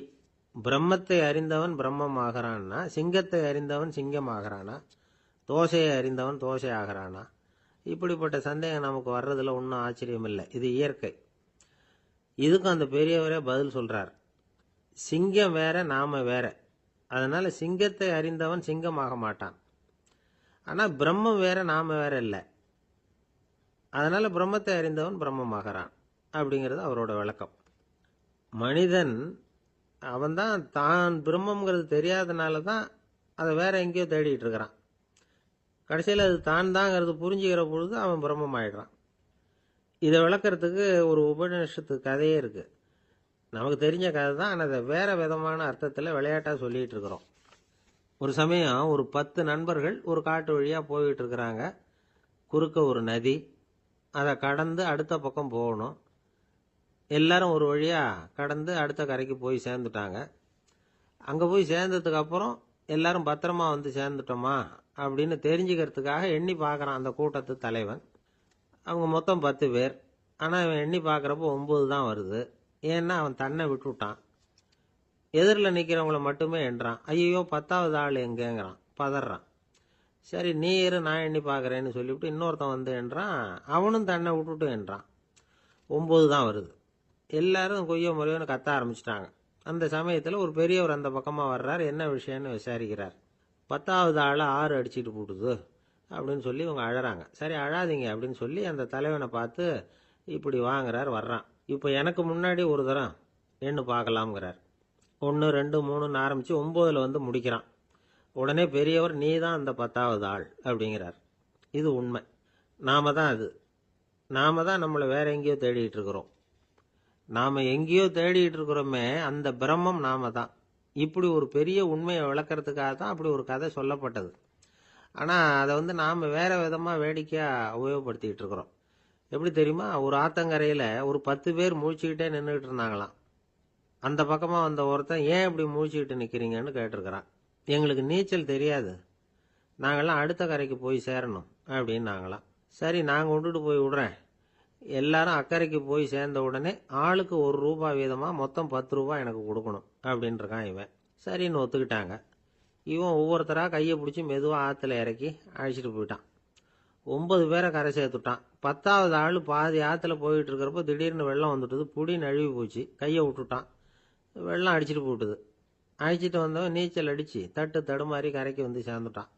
பிரம்மத்தை அறிந்தவன் பிரம்மம் ஆகிறான்னா, சிங்கத்தை அறிந்தவன் சிங்கம் ஆகிறானா, தோசையை அறிந்தவன் தோசை ஆகிறானா? இப்படிப்பட்ட சந்தேகம் நமக்கு வர்றதுல ஒன்றும் ஆச்சரியம் இல்லை. இது இயற்கை. இதுக்கும் அந்த பெரியவரே பதில் சொல்றார். சிங்கம் வேற, நாம வேற. அதனால சிங்கத்தை அறிந்தவன் சிங்கம் ஆக மாட்டான். ஆனா பிரம்மம் வேற, நாம வேற இல்லை. அதனால பிரம்மத்தை அறிந்தவன் பிரம்மமாகறான் அப்படிங்கிறது அவரோட விளக்கம். மனிதன் அவன்தான் தான் பிரம்மங்கிறது தெரியாதனால தான் அதை வேற எங்கேயோ தேடிட்டு இருக்கிறான். கடைசியில் அது தான் தாங்கிறது புரிஞ்சுக்கிற பொழுது அவன் பிரம்மம் ஆயிடுறான். இதை விளக்கறதுக்கு ஒரு உபநிஷத்து கதையே இருக்கு. நமக்கு தெரிஞ்ச கதை தான், ஆனால் அதை வேற விதமான அர்த்தத்தில் விளையாட்டா சொல்லிட்டு இருக்கிறோம். ஒரு சமயம் ஒரு 10 நண்பர்கள் ஒரு காட்டு வழியா போயிட்டு இருக்கிறாங்க. குறுக்க ஒரு நதி, அதை கடந்து அடுத்த பக்கம் போகணும். எல்லாரும் ஒரு வழியா கடந்து அடுத்த கரைக்கு போய் சேர்ந்துட்டாங்க. அங்க போய் சேர்ந்ததுக்கு அப்புறம் எல்லாரும் பத்திரமா சேர்ந்துட்டோமா அப்படின்னு தெரிஞ்சுக்கிறதுக்காக எண்ணி பார்க்கறான் அந்த கூட்டத்து தலைவன். அவங்க மொத்தம் 10 பேர். ஆனா அவன் எண்ணி பார்க்கறப்போ 9 தான் வருது. ஏன்னா அவன் தன்னை விட்டுட்டான். எதிரில் நிக்கிறவங்கள மட்டுமே எண்றான். ஐயோ, 10வது ஆள் எங்கேங்கிறான், பதறான். சரி, நீ இரு, நான் எண்ணி பார்க்கறேன்னு சொல்லிவிட்டு இன்னொருத்தன் என்றான். அவனும் தன்னை விட்டுட்டு என்றான். 9 தான் வருது. எல்லாரும் கொய்ய முறையோன்னு கத்த ஆரம்பிச்சிட்டாங்க. அந்த சமயத்தில் ஒரு பெரியவர் அந்த பக்கமா வர்றார். என்ன விஷயம்னு விசாரிக்கிறார். 10வது ஆளை 6 அடிச்சுட்டு போட்டுது அப்படின்னு சொல்லி இவங்க அழறாங்க. சரி, அழாதீங்க அப்படின்னு சொல்லி அந்த தலைவனை பார்த்து இப்படி வாங்குறார். வர்றான். இப்போ எனக்கு முன்னாடி ஒரு தரம் எண்ணு பார்க்கலாம்ங்கிறார். 1 2 3ன்னு ஆரம்பிச்சு 9ல் முடிக்கிறான். உடனே பெரியவர், நீ தான் அந்த 10வது ஆள் அப்படிங்கிறார். இது உண்மை. நாம தான் அது. நாம தான் நம்மளை வேற எங்கேயோ தேடிட்டு இருக்கிறோம். நாம எங்கேயோ தேடிட்டு இருக்கிறோமே, அந்த பிரம்மம் நாம தான். இப்படி ஒரு பெரிய உண்மையை விளக்கறதுக்காக தான் அப்படி ஒரு கதை சொல்லப்பட்டது. ஆனா அதை நாம வேற விதமா வேடிக்கையா உபயோகப்படுத்திட்டு இருக்கிறோம். எப்படி தெரியுமா? ஒரு ஆத்தங்கரையில ஒரு 10 பேர் முழிச்சுக்கிட்டே நின்றுகிட்டு இருந்தாங்களாம். அந்த பக்கமா வந்த ஒருத்தன், ஏன் இப்படி முழிச்சுக்கிட்டு நிக்கிறீங்கன்னு கேட்டிருக்கிறான். எங்களுக்கு நீச்சல் தெரியாது, நாங்கெல்லாம் அடுத்த கரைக்கு போய் சேரணும் அப்படின்னு நாங்களாம். சரி, நாங்கள் விட்டுட்டு போய் விடுறேன். எல்லாரும் அக்கறைக்கு போய் சேர்ந்த உடனே ஆளுக்கு ₹1 வீதமா மொத்தம் ₹10 எனக்கு கொடுக்கணும் அப்படின்னு இருக்கான் இவன். சரின்னு ஒத்துக்கிட்டாங்க. இவன் ஒவ்வொருத்தரா கையை பிடிச்சி மெதுவாக ஆற்றுல இறக்கி அழைச்சிட்டு போயிட்டான். 9 பேரை கரை சேர்த்துட்டான். 10வது ஆள் பாதி ஆற்றுல போயிட்டு இருக்கிறப்போ திடீர்னு வெள்ளம் வந்துட்டுது. புடி நழுவி போச்சு. கையை விட்டுட்டான். வெள்ளம் அடிச்சிட்டு போட்டுது. அழைச்சிட்டு வந்தவன் நீச்சல் அடிச்சு தட்டு தடுமாறி கரைக்கு சேர்ந்துட்டான்.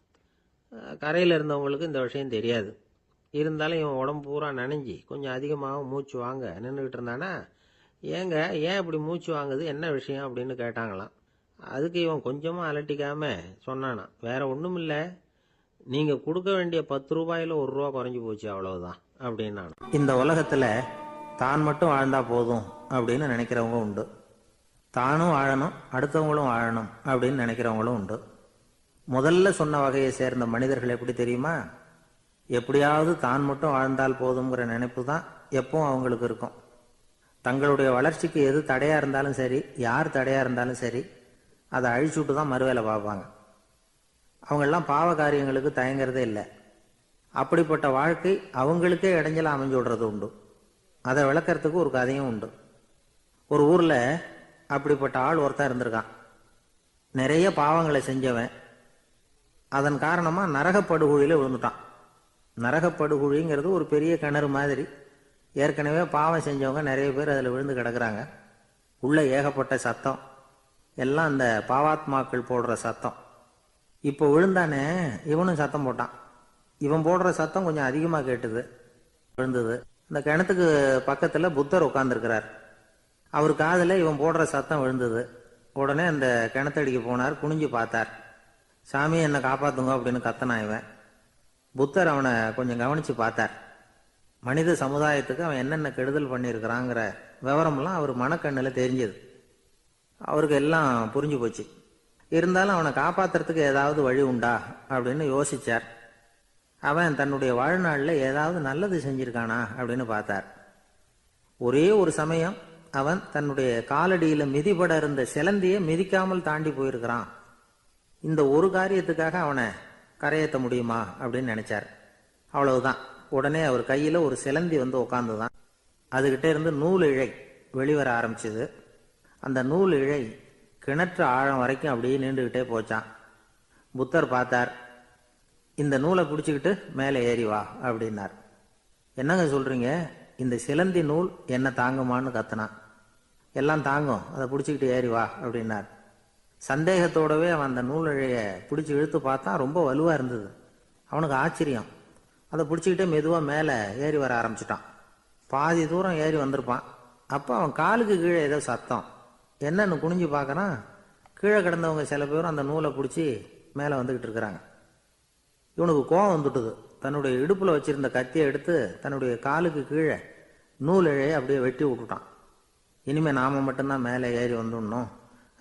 கரையில் இருந்தவங்களுக்கு இந்த விஷயம் தெரியாது. இருந்தாலும் இவன் உடம்பு பூரா நனைஞ்சி கொஞ்சம் அதிகமாகவும் மூச்சு வாங்க நின்றுக்கிட்டு இருந்தானா, ஏங்க ஏன் இப்படி மூச்சு வாங்குது, என்ன விஷயம் அப்படின்னு கேட்டாங்களாம். அதுக்கு இவன் கொஞ்சமாக அலட்டிக்காம சொன்னானா, வேற ஒன்றும் இல்லை, நீங்கள் கொடுக்க வேண்டிய 10 ரூபாயில் 1 ரூபா குறைஞ்சி போச்சு, அவ்வளவுதான் அப்படின்னா. இந்த உலகத்தில் தான் மட்டும் வாழ்ந்தா போதும் அப்படின்னு நினைக்கிறவங்க உண்டு. தானும் வாழணும், அடுத்தவங்களும் வாழணும் அப்படின்னு நினைக்கிறவங்களும் உண்டு. முதல்ல சொன்ன வகையை சேர்ந்த மனிதர்கள் எப்படி தெரியுமா? எப்படியாவது தான் மட்டும் வாழ்ந்தால் போதுங்கிற நினைப்பு தான் எப்பவும் அவங்களுக்கு இருக்கும். தங்களுடைய வளர்ச்சிக்கு எது தடையா இருந்தாலும் சரி, யார் தடையா இருந்தாலும் சரி, அதை அழிச்சுட்டு தான் மறுவேலை பார்ப்பாங்க. அவங்கெல்லாம் பாவ காரியங்களுக்கு தயங்குறதே இல்லை. அப்படிப்பட்ட வாழ்க்கை அவங்களுக்கே இடைஞ்சல அமைஞ்சு விடுறது உண்டு. அதை விளக்கறதுக்கு ஒரு கதையும் உண்டு. ஒரு ஊர்ல அப்படிப்பட்ட ஆள் ஒருத்தன் இருந்திருக்கான். நிறைய பாவங்களை செஞ்சவன். அதன் காரணமா நரகப்படுகொழியில விழுந்துட்டான். நரகப்படுகொழிங்கிறது ஒரு பெரிய கிணறு மாதிரி. ஏற்கனவே பாவம் செஞ்சவங்க நிறைய பேர் அதில் விழுந்து கிடக்குறாங்க. உள்ள ஏகப்பட்ட சத்தம், எல்லாம் அந்த பாவாத்மாக்கள் போடுற சத்தம். இப்போ விழுந்தானே, இவனும் சத்தம் போட்டான். இவன் போடுற சத்தம் கொஞ்சம் அதிகமாக கேட்டுது, விழுந்தது. இந்த கிணத்துக்கு பக்கத்தில் புத்தர் உட்கார்ந்துருக்கிறார். அவர் காதில் இவன் போடுற சத்தம் விழுந்தது. உடனே அந்த கிணத்தடிக்கு போனார், குனிஞ்சு பார்த்தார். சாமி என்னை காப்பாத்துங்க அப்படின்னு கத்தனான் இவன். புத்தர் அவனை கொஞ்சம் கவனிச்சு பார்த்தார். மனித சமுதாயத்துக்கு அவன் என்னென்ன கெடுதல் பண்ணியிருக்கிறாங்கிற விவரம்லாம் அவர் மனக்கண்ணில் தெரிஞ்சது. அவருக்கு எல்லாம் புரிஞ்சு போச்சு. இருந்தாலும் அவனை காப்பாத்துறதுக்கு ஏதாவது வழி உண்டா அப்படின்னு யோசிச்சார். அவன் தன்னுடைய வாழ்நாளில் ஏதாவது நல்லது செஞ்சிருக்கானா அப்படின்னு பார்த்தார். ஒரே ஒரு சமயம் அவன் தன்னுடைய காலடியில மிதிபட இருந்த சிலந்தியை மிதிக்காமல் தாண்டி போயிருக்கிறான். இந்த ஒரு காரியத்துக்காக அவனை கரையேற்ற முடியுமா அப்படின்னு நினைச்சார். அவ்வளவுதான். உடனே அவர் கையில ஒரு சிலந்தி வந்து உட்காந்துதான். அதுகிட்ட இருந்து நூல் இழை வெளிவர ஆரம்பிச்சது. அந்த நூல் இழை கிணற்று ஆழம் வரைக்கும் அப்படியே நீண்டுகிட்டே போச்சான். புத்தர் பார்த்தார். இந்த நூலை பிடிச்சிக்கிட்டு மேலே ஏறி வா அப்படின்னார். என்னங்க சொல்றீங்க, இந்த சிலந்தி நூல் என்ன தாங்குமான்னு கத்தினான். எல்லாம் தாங்கும், அதை பிடிச்சிக்கிட்டு ஏறி வா அப்படின்னார். சந்தேகத்தோடவே அவன் அந்த நூல் இழைய பிடிச்சி இழுத்து பார்த்தா ரொம்ப வலுவா இருந்தது. அவனுக்கு ஆச்சரியம். அதை பிடிச்சிக்கிட்டே மெதுவாக மேலே ஏறி வர ஆரம்பிச்சிட்டான். பாதி தூரம் ஏறி வந்திருப்பான். அப்போ அவன் காலுக்கு கீழே ஏதோ சத்தம். என்னன்னு குனிஞ்சு பார்க்கறான். கீழே கிடந்தவங்க சில பேரும் அந்த நூலை பிடிச்சி மேலே வந்துக்கிட்டு இருக்கிறாங்க. இவனுக்கு கோபம் வந்துட்டுது. தன்னுடைய இடுப்பில் வச்சிருந்த கத்தியை எடுத்து தன்னுடைய காலுக்கு கீழே நூல் இழையை அப்படியே வெட்டி விட்டுட்டான். இனிமேல் நாம மட்டும்தான் மேலே ஏறி வந்துடணும்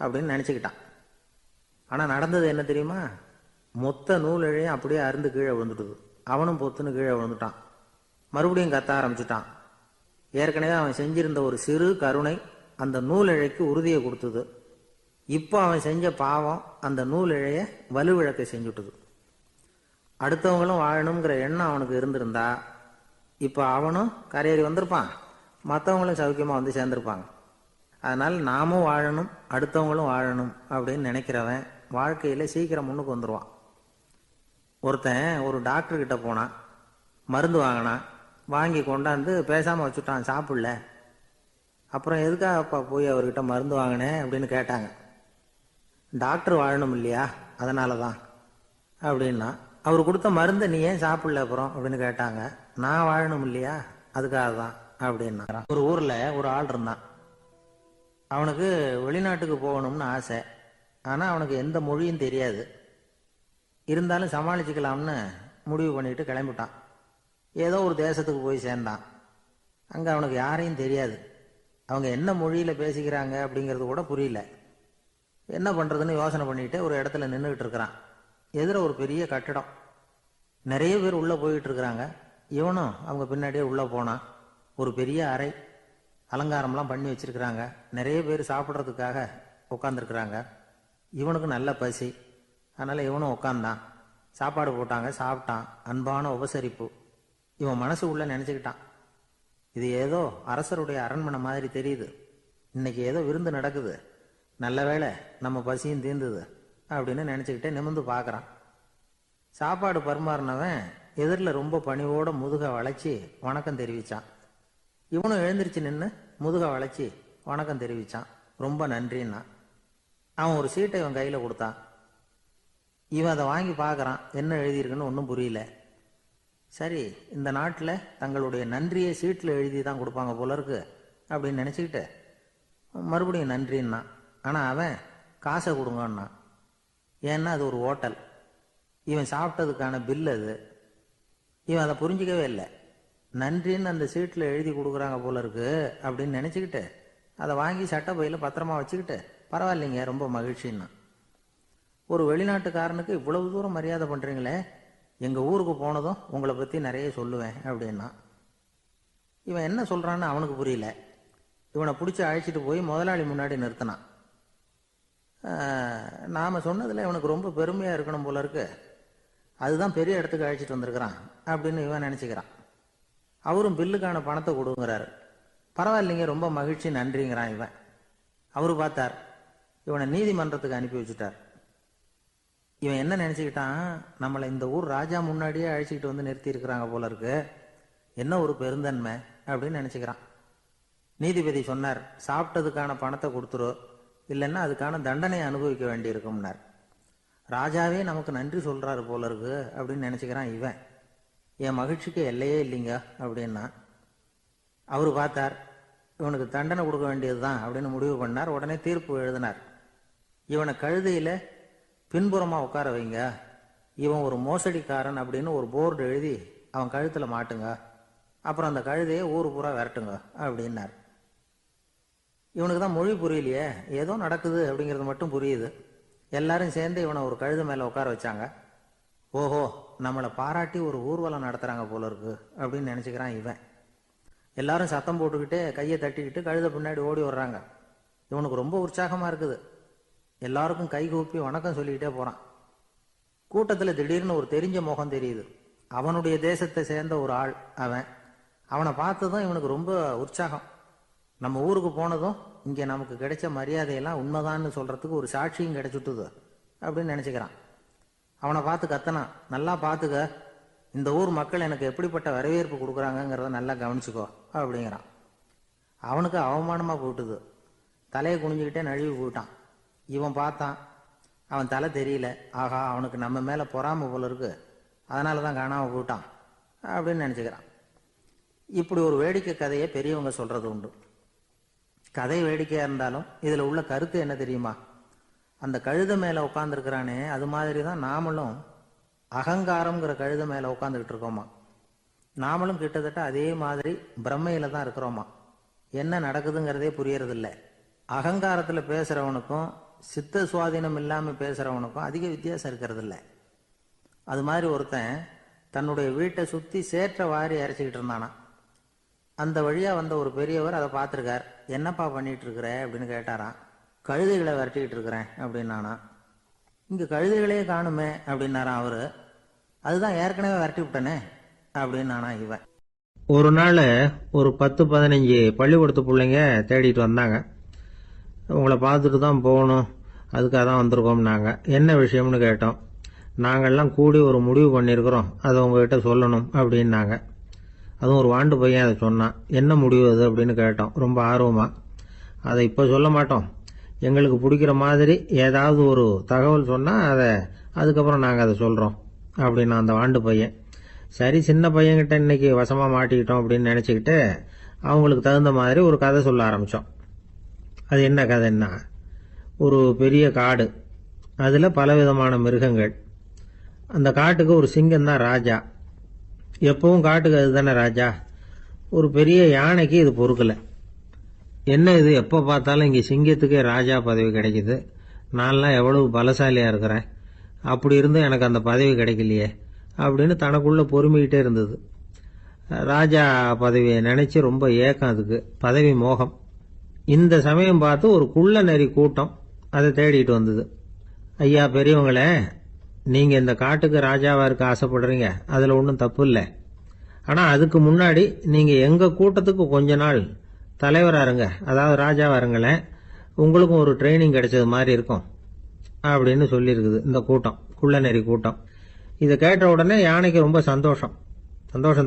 அப்படின்னு நினச்சிக்கிட்டான். ஆனால் நடந்தது என்ன தெரியுமா? மொத்த நூல் இழையும் அப்படியே அருந்து கீழே விழுந்துட்டுது. அவனும் பொத்துன்னு கீழே விழுந்துட்டான். மறுபடியும் கத்த ஆரம்பிச்சுட்டான். ஏற்கனவே அவன் செஞ்சிருந்த ஒரு சிறு கருணை அந்த நூல் இழைக்கு உறுதியை கொடுத்தது. இப்போ அவன் செஞ்ச பாவம் அந்த நூல் இழைய வலுவிழக்க செஞ்சுட்டுது. அடுத்தவங்களும் வாழணுங்கிற எண்ணம் அவனுக்கு இருந்திருந்தா இப்போ அவனும் கரையேறி வந்திருப்பான், மற்றவங்களும் சௌக்கியமாக வந்து சேர்ந்திருப்பாங்க. அதனால் நாமும் வாழணும், அடுத்தவங்களும் வாழணும் அப்படின்னு நினைக்கிறவன் வாழ்க்கையில் சீக்கிரம் முன்னுக்கு வந்துடுவான். ஒருத்தன் ஒரு டாக்டர்கிட்ட போனான், மருந்து வாங்கினான். வாங்கி கொண்டாந்து பேசாமல் வச்சுட்டான், சாப்பிடல. அப்புறம் எதுக்காகப்பா போய் அவர்கிட்ட மருந்து வாங்கினேன் அப்படின்னு கேட்டாங்க. டாக்டர் வாழணும் இல்லையா, அதனால தான் அப்படின்னா. அவர் கொடுத்த மருந்தை நீ ஏன் சாப்பிடல அப்புறம் அப்படின்னு கேட்டாங்க. நான் வாழணும் இல்லையா, அதுக்காக தான் அப்படின்னா. ஒரு ஊரில் ஒரு ஆள் இருந்தான். அவனுக்கு வெளிநாட்டுக்கு போகணும்னு ஆசை. ஆனால் அவனுக்கு எந்த மொழியும் தெரியாது. இருந்தாலும் சமாளிச்சுக்கலாம்னு முடிவு பண்ணிட்டு கிளம்பிட்டான். ஏதோ ஒரு தேசத்துக்கு போய் சேர்ந்தான். அங்கே அவனுக்கு யாரையும் தெரியாது. அவங்க என்ன மொழியில் பேசிக்கிறாங்க அப்படிங்கிறது கூட புரியல. என்ன பண்ணுறதுன்னு யோசனை பண்ணிட்டு ஒரு இடத்துல நின்றுக்கிட்டு இருக்கிறான். எதிர ஒரு பெரிய கட்டிடம். நிறைய பேர் உள்ளே போயிட்டு இருக்கிறாங்க. இவனும் அவங்க பின்னாடியே உள்ளே போனான். ஒரு பெரிய அறை, அலங்காரம்லாம் பண்ணி வச்சிருக்கிறாங்க. நிறைய பேர் சாப்பிட்றதுக்காக உட்காந்துருக்குறாங்க. இவனுக்கு நல்ல பசி, அதனால் இவனும் உட்காந்தான். சாப்பாடு போட்டாங்க, சாப்பிட்டான். அன்பான உபசரிப்பு. இவன் மனசு உள்ள நினச்சிக்கிட்டான், இது ஏதோ அரசருடைய அரண்மனை மாதிரி தெரியுது, இன்னைக்கு ஏதோ விருந்து நடக்குது, நல்ல வேளை நம்ம பசியும் தீர்ந்தது அப்படின்னு நினச்சிக்கிட்டே நிமிர்ந்து பார்க்குறான். சாப்பாடு பரிமாறினவன் எதிரில் ரொம்ப பணிவோட முதுக வளைச்சி வணக்கம் தெரிவித்தான். இவனும் எழுந்திரிச்சு நின்று முதுக வளைச்சி வணக்கம் தெரிவித்தான். ரொம்ப நன்றின்னா. அவன் ஒரு சீட்டை இவன் கையில் கொடுத்தான். இவன் அதை வாங்கி பார்க்குறான், என்ன எழுதியிருக்குன்னு ஒன்றும் புரியல. சரி, இந்த நாட்டில் தங்களுடைய நன்றியை சீட்டில் எழுதி தான் கொடுப்பாங்க போல இருக்கு அப்படின்னு நினச்சிக்கிட்டு மறுபடியும் நன்றின்னா. ஆனால் அவன் காசை கொடுங்கன்னா. ஏன்னா அது ஒரு ஹோட்டல், இவன் சாப்பிட்டதுக்கான பில் அது. இவன் அதை புரிஞ்சிக்கவே இல்லை. நன்றின்னு அந்த சீட்டில் எழுதி கொடுக்குறாங்க போல இருக்கு அப்படின்னு நினச்சிக்கிட்டு அதை வாங்கி சட்டை பையில் பத்திரமா வச்சுக்கிட்டு பரவாயில்லைங்க ரொம்ப மகிழ்ச்சின்னா. ஒரு வெளிநாட்டுக்காரனுக்கு இவ்வளவு தூரம் மரியாதை பண்ணுறீங்களே, எங்கள் ஊருக்கு போனதும் உங்களை பற்றி நிறைய சொல்லுவேன் அப்படின்னா. இவன் என்ன சொல்கிறான்னு அவனுக்கு புரியல. இவனை பிடிச்சி அழைச்சிட்டு போய் முதலாளி முன்னாடி நிறுத்தினான். நாம் சொன்னதில் இவனுக்கு ரொம்ப பெருமையாக இருக்கணும் போல இருக்கு, அதுதான் பெரிய இடத்துக்கு அழைச்சிட்டு வந்திருக்கிறான் அப்படின்னு இவன் நினச்சிக்கிறான். அவரும் பில்லுக்கான பணத்தை கொடுங்கிறாரு. பரவாயில்லைங்க ரொம்ப மகிழ்ச்சி நன்றிங்கிறான் இவன். அவரு பார்த்தார், இவனை நீதிமன்றத்துக்கு அனுப்பி வச்சுட்டார். இவன் என்ன நினச்சிக்கிட்டான், நம்மளை இந்த ஊர் ராஜா முன்னாடியே அழைச்சிக்கிட்டு வந்து நிறுத்தி இருக்கிறாங்க போல இருக்கு, என்ன ஒரு பெருந்தன்மை அப்படின்னு நினச்சிக்கிறான். நீதிபதி சொன்னார், சாப்பிட்டதுக்கான பணத்தை கொடுத்துரு, இல்லைன்னா அதுக்கான தண்டனையை அனுபவிக்க வேண்டி இருக்கும்னார். ராஜாவே நமக்கு நன்றி சொல்கிறாரு போல இருக்கு அப்படின்னு நினச்சிக்கிறான் இவன். என் மகிழ்ச்சிக்கு எல்லையே இல்லைங்க அப்படின்னா. அவர் பார்த்தார், இவனுக்கு தண்டனை கொடுக்க வேண்டியது தான் அப்படின்னு முடிவு பண்ணார். உடனே தீர்ப்பு எழுதினார். இவனை கழுதையில் பின்புறமாக உட்கார வைங்க, இவன் ஒரு மோசடிக்காரன் அப்படின்னு ஒரு போர்டு எழுதி அவன் கழுத்தில் மாட்டுங்க, அப்புறம் அந்த கழுதையை ஊர் பூரா விரட்டுங்க அப்படின்னார். இவனுக்கு தான் மொழி புரியலையே, ஏதோ நடக்குது அப்படிங்கிறது மட்டும் புரியுது. எல்லாரும் சேர்ந்து இவனை ஒரு கழுதை மேலே உட்கார வச்சாங்க. ஓஹோ, நம்மளை பாராட்டி ஒரு ஊர்வலம் நடத்துகிறாங்க போல இருக்கு அப்படின்னு நினச்சிக்கிறான் இவன். எல்லாரும் சத்தம் போட்டுக்கிட்டே கையை தட்டிக்கிட்டு கழுதை பின்னாடி ஓடி வர்றாங்க. இவனுக்கு ரொம்ப உற்சாகமாக இருக்குது. எல்லாருக்கும் கை கூப்பி வணக்கம் சொல்லிக்கிட்டே போகிறான். கூட்டத்தில் திடீர்னு ஒரு தெரிஞ்ச முகம் தெரியுது. அவனுடைய தேசத்தை சேர்ந்த ஒரு ஆள் அவன். அவனை பார்த்ததும் இவனுக்கு ரொம்ப உற்சாகம். நம்ம ஊருக்கு போனதும் இங்கே நமக்கு கிடைச்ச மரியாதையெல்லாம் உண்மைதான்னு சொல்கிறதுக்கு ஒரு சாட்சியும் கிடைச்சுட்டுது அப்படின்னு நினச்சிக்கிறான். அவனை பார்த்து கத்தனான், நல்லா பார்த்துக்க, இந்த ஊர் மக்கள் எனக்கு எப்படிப்பட்ட வரவேற்பு கொடுக்குறாங்கங்கிறத நல்லா கவனிச்சுக்கோ அப்படிங்கிறான். அவனுக்கு அவமானமாக போட்டுது. தலையை குனிஞ்சுக்கிட்டே நழுவி போயிட்டான். இவன் பார்த்தான், அவன் தலை தெரியல. ஆகா, அவனுக்கு நம்ம மேலே பொறாமை போல இருக்கு, அதனால தான் காணாமல் போயிட்டான் அப்படின்னு நினச்சிக்கிறான். இப்படி ஒரு வேடிக்கை கதையை பெரியவங்க சொல்கிறது உண்டு. கதை வேடிக்கையாக இருந்தாலும் இதில் உள்ள கருத்து என்ன தெரியுமா? அந்த கழுதை மேலே உட்காந்துருக்கிறானே, அது மாதிரி தான் நாமளும் அகங்காரம்ங்கிற கழுதை மேலே உட்காந்துக்கிட்டு இருக்கோமா. நாமளும் கிட்டத்தட்ட அதே மாதிரி பிரம்மையில் தான் இருக்கிறோமா. என்ன நடக்குதுங்கிறதே புரியறதில்ல. அகங்காரத்தில் பேசுகிறவனுக்கும் சித்த சுவாதீனம் இல்லாமல் பேசுகிறவனுக்கும் அதிக வித்தியாசம் இருக்கிறதில்ல. அது மாதிரி ஒருத்தன் தன்னுடைய வீட்டை சுற்றி சேற்றை வாரி அரைச்சிக்கிட்டு இருந்தானா. அந்த வழியாக வந்த ஒரு பெரியவர் அதை பார்த்துருக்கார். என்னப்பா பண்ணிகிட்டு இருக்கிற அப்படின்னு கேட்டாராம். கழுதைகளை விரட்டிக்கிட்டு இருக்கிறேன் அப்படின்னானா. இங்கே கழுதைகளே காணுமே அப்படின்னாரான் அவரு. அதுதான் ஏற்கனவே விரட்டி விட்டனே அப்படின்னானா இவன். ஒரு நாள் ஒரு 10-15 பள்ளிக்கூடத்து பிள்ளைங்க தேடிட்டு வந்தாங்க. உங்களை பார்த்துட்டு தான் போகணும், அதுக்காக தான் வந்திருக்கோம்னாங்க. என்ன விஷயம்னு கேட்டோம். நாங்கள்லாம் கூடி ஒரு முடிவு பண்ணியிருக்கிறோம், அதை உங்ககிட்ட சொல்லணும் அப்படின்னாங்க. அதுவும் ஒரு வாண்டு பையன் அதை சொன்னான். என்ன முடிவு அது அப்படின்னு கேட்டோம் ரொம்ப ஆர்வமாக. அதை இப்போ சொல்ல மாட்டோம், எங்களுக்கு பிடிக்கிற மாதிரி ஏதாவது ஒரு தகவல் சொன்னால் அதுக்கப்புறம் நாங்கள் அதை சொல்கிறோம் அப்படின்னா அந்த வாண்டு பையன். சரி, சின்ன பையன்கிட்ட இன்னைக்கு வசமாக மாட்டிக்கிட்டோம் அப்படின்னு நினச்சிக்கிட்டு அவங்களுக்கு தகுந்த மாதிரி ஒரு கதை சொல்ல ஆரம்பித்தோம். அது என்ன கதைன்னா, ஒரு பெரிய காடு, அதில் பலவிதமான மிருகங்கள். அந்த காட்டுக்கு ஒரு சிங்கம் தான் ராஜா. எப்பவும் காட்டுக்கு அது தானே ராஜா. ஒரு பெரிய யானைக்கு இது பொறுக்கலை. என்ன இது, எப்போ பார்த்தாலும் இங்கே சிங்கத்துக்கே ராஜா பதவி கிடைக்குது, நான்லாம் எவ்வளவு பலசாலியாக இருக்கிறேன், அப்படி இருந்தும் எனக்கு அந்த பதவி கிடைக்கலையே அப்படின்னு தனக்குள்ளே பொறுமிக்கிட்டே இருந்தது. ராஜா பதவியை நினச்சி ரொம்ப ஏக்கம், அதுக்கு பதவி மோகம். இந்த சமயம் பார்த்து ஒரு குள்ள நெறி கூட்டம் அதை தேடிட்டு வந்தது. ஐயா பெரியவங்களே, நீங்கள் இந்த காட்டுக்கு ராஜாவாக இருக்க ஆசைப்படுறீங்க, அதில் ஒன்றும் தப்பு இல்லை. ஆனால் அதுக்கு முன்னாடி நீங்கள் எங்கள் கூட்டத்துக்கு கொஞ்ச நாள் தலைவராக இருங்க, அதாவது ராஜாவாக இருங்களேன், உங்களுக்கும் ஒரு ட்ரைனிங் கிடைச்சது மாதிரி இருக்கும் அப்படின்னு சொல்லியிருக்குது இந்த கூட்டம், குள்ள நெறி கூட்டம். இதை கேட்ட உடனே யானைக்கு ரொம்ப சந்தோஷம்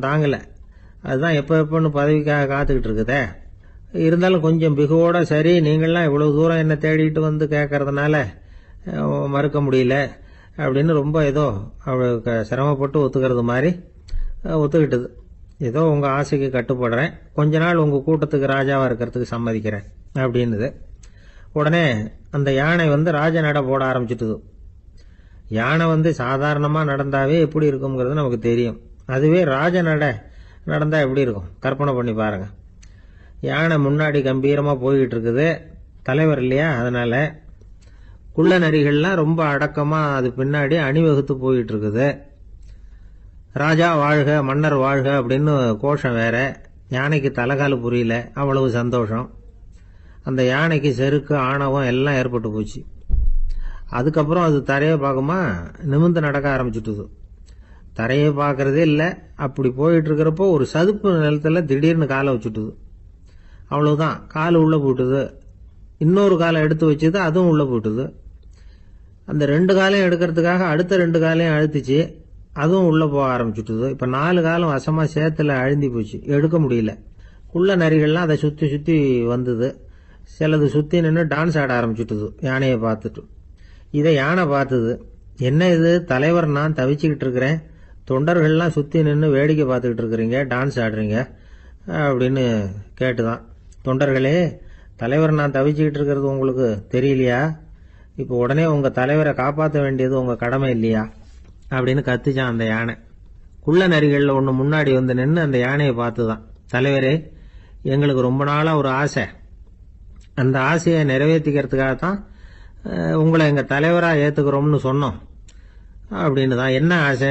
தாங்கலை. அதுதான் எப்போன்னு பதவிக்காக காத்துக்கிட்டு இருக்குதே. இருந்தாலும் கொஞ்சம் பிகுவோட, சரி நீங்கள்லாம் இவ்வளவு தூரம் என்ன தேடிட்டு வந்து கேட்கறதுனால மறுக்க முடியல, அப்படின்னு ரொம்ப ஏதோ அவளுக்கு சிரமப்பட்டு ஒத்துக்கிறது மாதிரி ஒத்துக்கிட்டது. ஏதோ உங்க ஆசைக்கு கட்டுப்படுறேன், கொஞ்ச நாள் உங்க கூட்டத்துக்கு ராஜாவா இருக்கிறதுக்கு சம்மதிக்கிறேன் அப்படின்னுது. உடனே அந்த யானை ராஜ நட போட ஆரம்பிச்சுட்டுது. யானை சாதாரணமா நடந்தாவே எப்படி இருக்குங்கிறது நமக்கு தெரியும். அதுவே ராஜ நட நடந்தா எப்படி இருக்கும் கற்பனை பண்ணி பாருங்க. யானை முன்னாடி கம்பீரமா போய்கிட்டு இருக்குது, தலைவர் இல்லையா, அதனால குள்ள நரிகள்லாம் ரொம்ப அடக்கமா அது பின்னாடி அணிவகுத்து போயிட்டு இருக்குது. ராஜா வாழ்க மன்னர் வாழ்க அப்படின்னு கோஷம் வேற. யானைக்கு தலைகால புரியல, அவ்வளவு சந்தோஷம். அந்த யானைக்கு செருக்கு ஆணவம் எல்லாம் ஏற்பட்டு போச்சு. அதுக்கப்புறம் அது தரையை பார்க்குமா, நிமிர்ந்து நடக்க ஆரம்பிச்சுட்டுது. தரையை பார்க்கறதே இல்லை. அப்படி போயிட்டு இருக்கிறப்போ ஒரு சதுப்பு நிலத்துல திடீர்னு காலை வச்சுட்டுது. அவ்வளவுதான், கால் உள்ள போட்டுது. இன்னொரு காலை எடுத்து வச்சது, அதுவும் உள்ள போட்டுது. அந்த 2 காலையும் எடுக்கிறதுக்காக அடுத்த 2 காலையும் அழுத்துச்சு, அதுவும் உள்ள போக ஆரம்பிச்சுட்டுது. இப்ப 4 காலம் வசமா சேத்துல அழுந்தி போச்சு, எடுக்க முடியல. குள்ள நரிகள்லாம் அதை சுத்தி சுத்தி வந்தது. சிலது சுத்தி நின்று டான்ஸ் ஆட ஆரம்பிச்சுட்டுது யானையை பார்த்துட்டு. இதை யானை பார்த்தது. என்ன இது தலைவர், நான் தவிச்சுக்கிட்டு இருக்கிறேன், தொண்டர்கள்லாம் சுத்தி நின்று வேடிக்கை பார்த்துக்கிட்டு இருக்கிறீங்க, டான்ஸ் ஆடுறீங்க அப்படின்னு கேட்டுதான். தொண்டர்களே, தலைவர் நான் தவிச்சுக்கிட்டு இருக்கிறது உங்களுக்கு தெரியலையா? இப்போ உடனே உங்க தலைவரை காப்பாற்ற வேண்டியது உங்க கடமை இல்லையா அப்படின்னு கத்துச்சான் அந்த யானை. குள்ள நரிகள்ல ஒண்ணு முன்னாடி நின்று அந்த யானையை பார்த்துதான், தலைவரே, எங்களுக்கு ரொம்ப நாளா ஒரு ஆசை, அந்த ஆசையை நிறைவேற்றிக்கிறதுக்காகத்தான் உங்களை எங்க தலைவரா ஏத்துக்கிறோம்னு சொன்னோம் அப்படின்னு தான். என்ன ஆசை